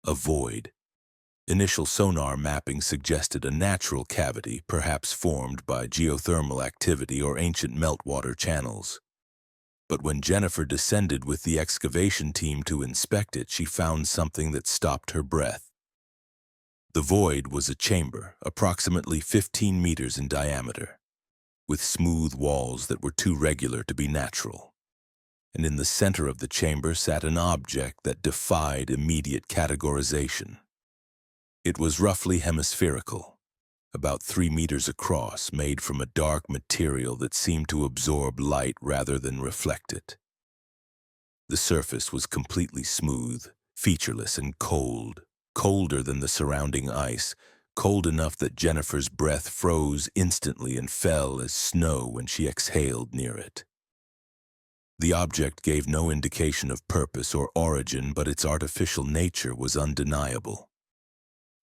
a void. Initial sonar mapping suggested a natural cavity, perhaps formed by geothermal activity or ancient meltwater channels. But when Jennifer descended with the excavation team to inspect it, she found something that stopped her breath. The void was a chamber, approximately 15 meters in diameter, with smooth walls that were too regular to be natural. And in the center of the chamber sat an object that defied immediate categorization. It was roughly hemispherical, about 3 meters across, made from a dark material that seemed to absorb light rather than reflect it. The surface was completely smooth, featureless, and cold, colder than the surrounding ice, cold enough that Jennifer's breath froze instantly and fell as snow when she exhaled near it. The object gave no indication of purpose or origin, but its artificial nature was undeniable.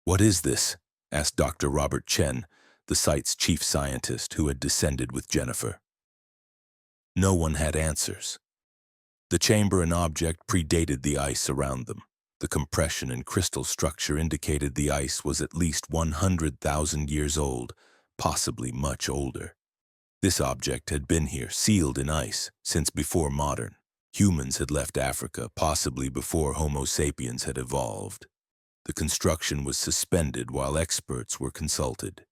"What is this?" asked Dr. Robert Chen, the site's chief scientist who had descended with Jennifer. No one had answers. The chamber and object predated the ice around them. The compression and crystal structure indicated the ice was at least 100,000 years old, possibly much older. This object had been here, sealed in ice, since before modern. Humans had left Africa, possibly before Homo sapiens had evolved. The construction was suspended while experts were consulted.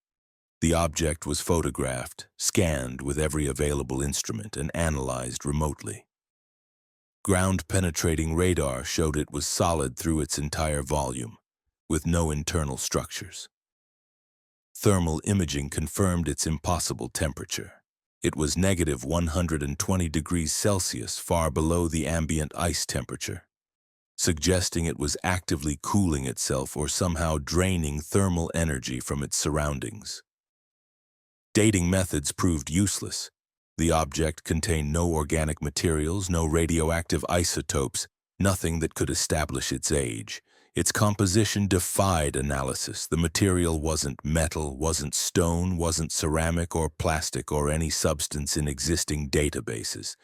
The object was photographed, scanned with every available instrument, and analyzed remotely. Ground-penetrating radar showed it was solid through its entire volume, with no internal structures. Thermal imaging confirmed its impossible temperature. It was negative 120 degrees Celsius, far below the ambient ice temperature, suggesting it was actively cooling itself or somehow draining thermal energy from its surroundings. Dating methods proved useless. The object contained no organic materials, no radioactive isotopes, nothing that could establish its age. Its composition defied analysis. The material wasn't metal, wasn't stone, wasn't ceramic or plastic or any substance in existing databases.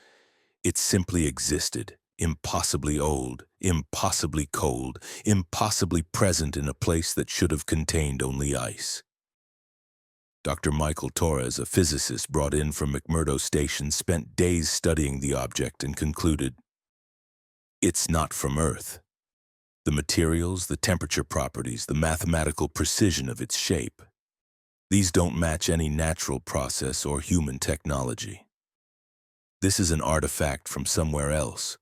It simply existed, impossibly old, impossibly cold, impossibly present in a place that should have contained only ice. Dr. Michael Torres, a physicist brought in from McMurdo Station, spent days studying the object and concluded, "It's not from Earth." The materials, the temperature properties, the mathematical precision of its shape, these don't match any natural process or human technology. This is an artifact from somewhere else,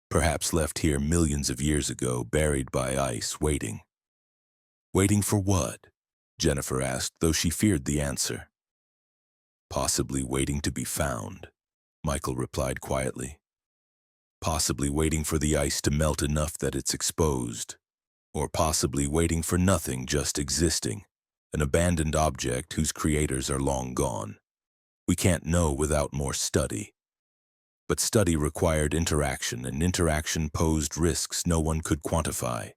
perhaps left here millions of years ago, buried by ice, waiting. Waiting for what? Jennifer asked, though she feared the answer. Possibly waiting to be found, Michael replied quietly. Possibly waiting for the ice to melt enough that it's exposed. Or possibly waiting for nothing, just existing, an abandoned object whose creators are long gone. We can't know without more study. But study required interaction, and interaction posed risks no one could quantify.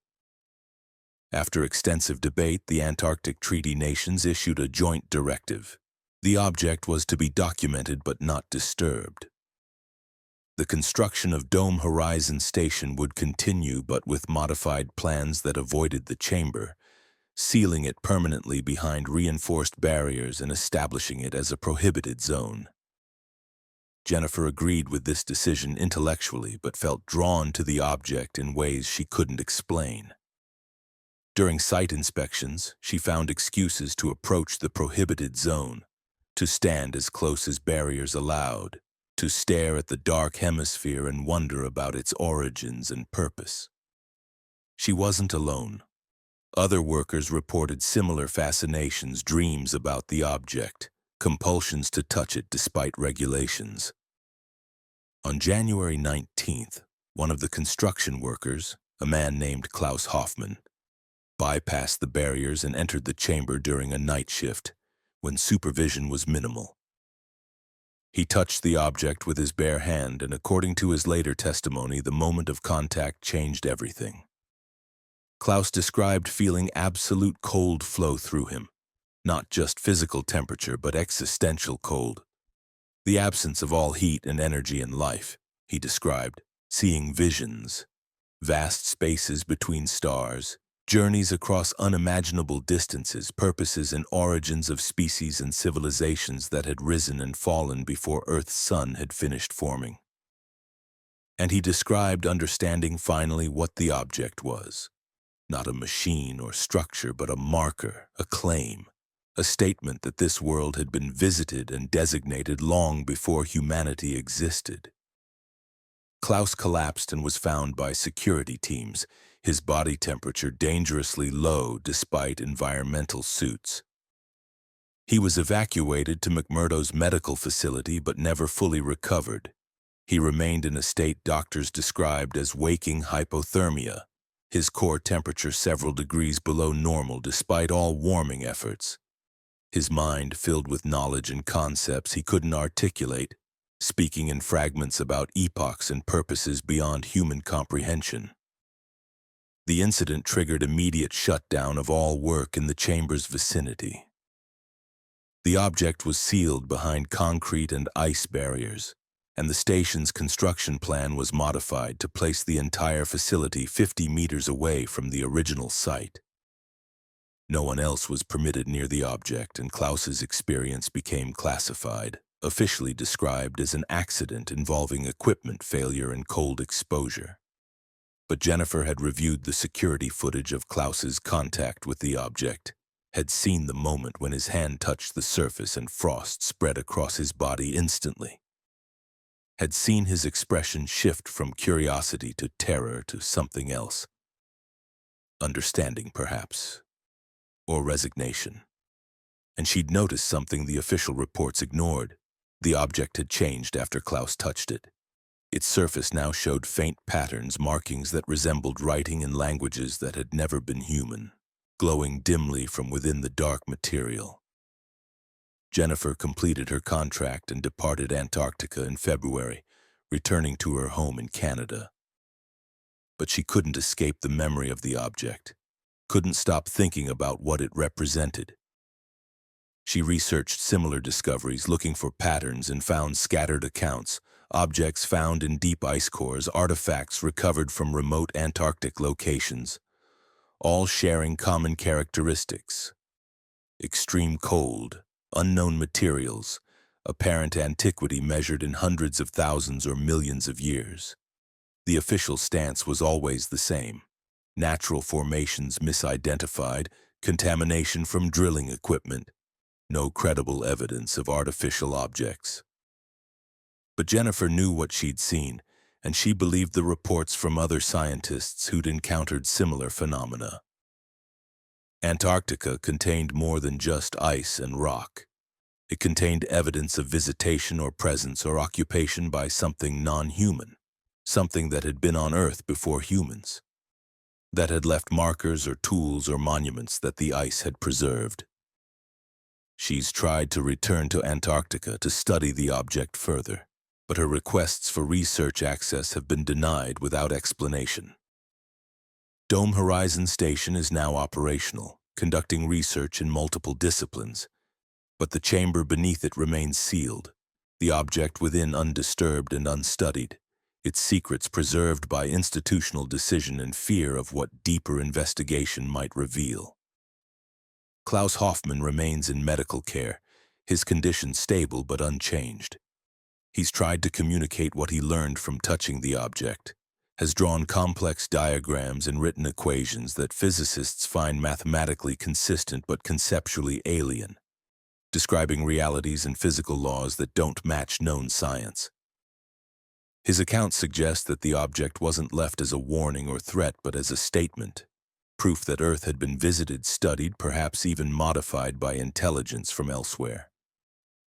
After extensive debate, the Antarctic Treaty Nations issued a joint directive. The object was to be documented but not disturbed. The construction of Dome Horizon Station would continue, but with modified plans that avoided the chamber, sealing it permanently behind reinforced barriers and establishing it as a prohibited zone. Jennifer agreed with this decision intellectually, but felt drawn to the object in ways she couldn't explain. During site inspections, she found excuses to approach the prohibited zone, to stand as close as barriers allowed, to stare at the dark hemisphere and wonder about its origins and purpose. She wasn't alone. Other workers reported similar fascinations, dreams about the object, compulsions to touch it despite regulations. On January 19th, one of the construction workers, a man named Klaus Hoffman, bypassed the barriers and entered the chamber during a night shift, when supervision was minimal. He touched the object with his bare hand, and according to his later testimony, the moment of contact changed everything. Klaus described feeling absolute cold flow through him, not just physical temperature, but existential cold. The absence of all heat and energy in life, he described, seeing visions, vast spaces between stars, Journeys across unimaginable distances, purposes and origins of species and civilizations that had risen and fallen before Earth's sun had finished forming. And he described understanding finally what the object was. Not a machine or structure, but a marker, a claim, a statement that this world had been visited and designated long before humanity existed. Klaus collapsed and was found by security teams, his body temperature dangerously low despite environmental suits. He was evacuated to McMurdo's medical facility but never fully recovered. He remained in a state doctors described as waking hypothermia, his core temperature several degrees below normal despite all warming efforts. His mind filled with knowledge and concepts he couldn't articulate, speaking in fragments about epochs and purposes beyond human comprehension. The incident triggered immediate shutdown of all work in the chamber's vicinity. The object was sealed behind concrete and ice barriers, and the station's construction plan was modified to place the entire facility 50 meters away from the original site. No one else was permitted near the object, and Klaus's experience became classified, officially described as an accident involving equipment failure and cold exposure. But Jennifer had reviewed the security footage of Klaus's contact with the object, had seen the moment when his hand touched the surface and frost spread across his body instantly, had seen his expression shift from curiosity to terror to something else. Understanding, perhaps, or resignation. And she'd noticed something the official reports ignored. The object had changed after Klaus touched it. Its surface now showed faint patterns, markings that resembled writing in languages that had never been human, glowing dimly from within the dark material. Jennifer completed her contract and departed Antarctica in February, returning to her home in Canada. But she couldn't escape the memory of the object, couldn't stop thinking about what it represented. She researched similar discoveries, looking for patterns, and found scattered accounts, objects found in deep ice cores, artifacts recovered from remote Antarctic locations, all sharing common characteristics: extreme cold, unknown materials, apparent antiquity measured in hundreds of thousands or millions of years. The official stance was always the same: natural formations misidentified, contamination from drilling equipment, no credible evidence of artificial objects. But Jennifer knew what she'd seen, and she believed the reports from other scientists who'd encountered similar phenomena. Antarctica contained more than just ice and rock. It contained evidence of visitation or presence or occupation by something non-human, something that had been on Earth before humans, that had left markers or tools or monuments that the ice had preserved. She's tried to return to Antarctica to study the object further, but her requests for research access have been denied without explanation. Dome Horizon Station is now operational, conducting research in multiple disciplines, but the chamber beneath it remains sealed, the object within undisturbed and unstudied, its secrets preserved by institutional decision and fear of what deeper investigation might reveal. Klaus Hoffman remains in medical care, his condition stable but unchanged. He's tried to communicate what he learned from touching the object, has drawn complex diagrams and written equations that physicists find mathematically consistent but conceptually alien, describing realities and physical laws that don't match known science. His accounts suggest that the object wasn't left as a warning or threat but as a statement, proof that Earth had been visited, studied, perhaps even modified by intelligence from elsewhere,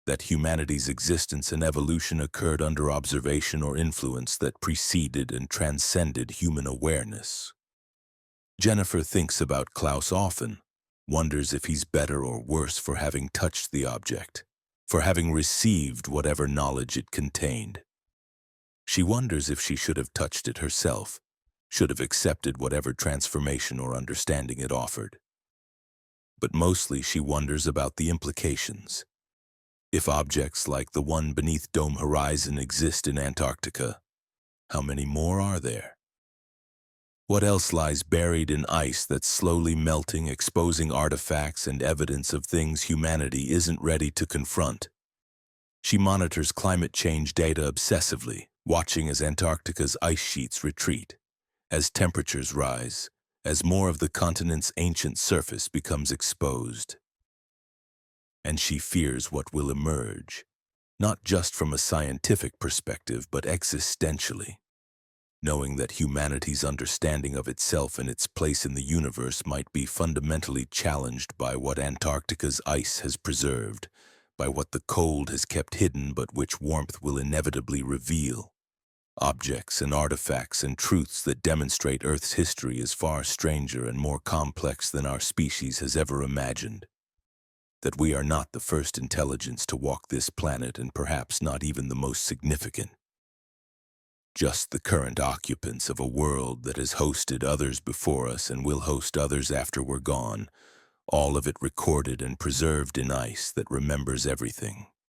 that humanity's existence and evolution occurred under observation or influence that preceded and transcended human awareness. Jennifer thinks about Klaus often, wonders if he's better or worse for having touched the object, for having received whatever knowledge it contained. She wonders if she should have touched it herself, should have accepted whatever transformation or understanding it offered. But mostly she wonders about the implications. If objects like the one beneath Dome Horizon exist in Antarctica, how many more are there? What else lies buried in ice that's slowly melting, exposing artifacts and evidence of things humanity isn't ready to confront? She monitors climate change data obsessively, watching as Antarctica's ice sheets retreat, as temperatures rise, as more of the continent's ancient surface becomes exposed. And she fears what will emerge, not just from a scientific perspective, but existentially, knowing that humanity's understanding of itself and its place in the universe might be fundamentally challenged by what Antarctica's ice has preserved, by what the cold has kept hidden but which warmth will inevitably reveal. Objects and artifacts and truths that demonstrate Earth's history is far stranger and more complex than our species has ever imagined. That we are not the first intelligence to walk this planet and perhaps not even the most significant. Just the current occupants of a world that has hosted others before us and will host others after we're gone, all of it recorded and preserved in ice that remembers everything.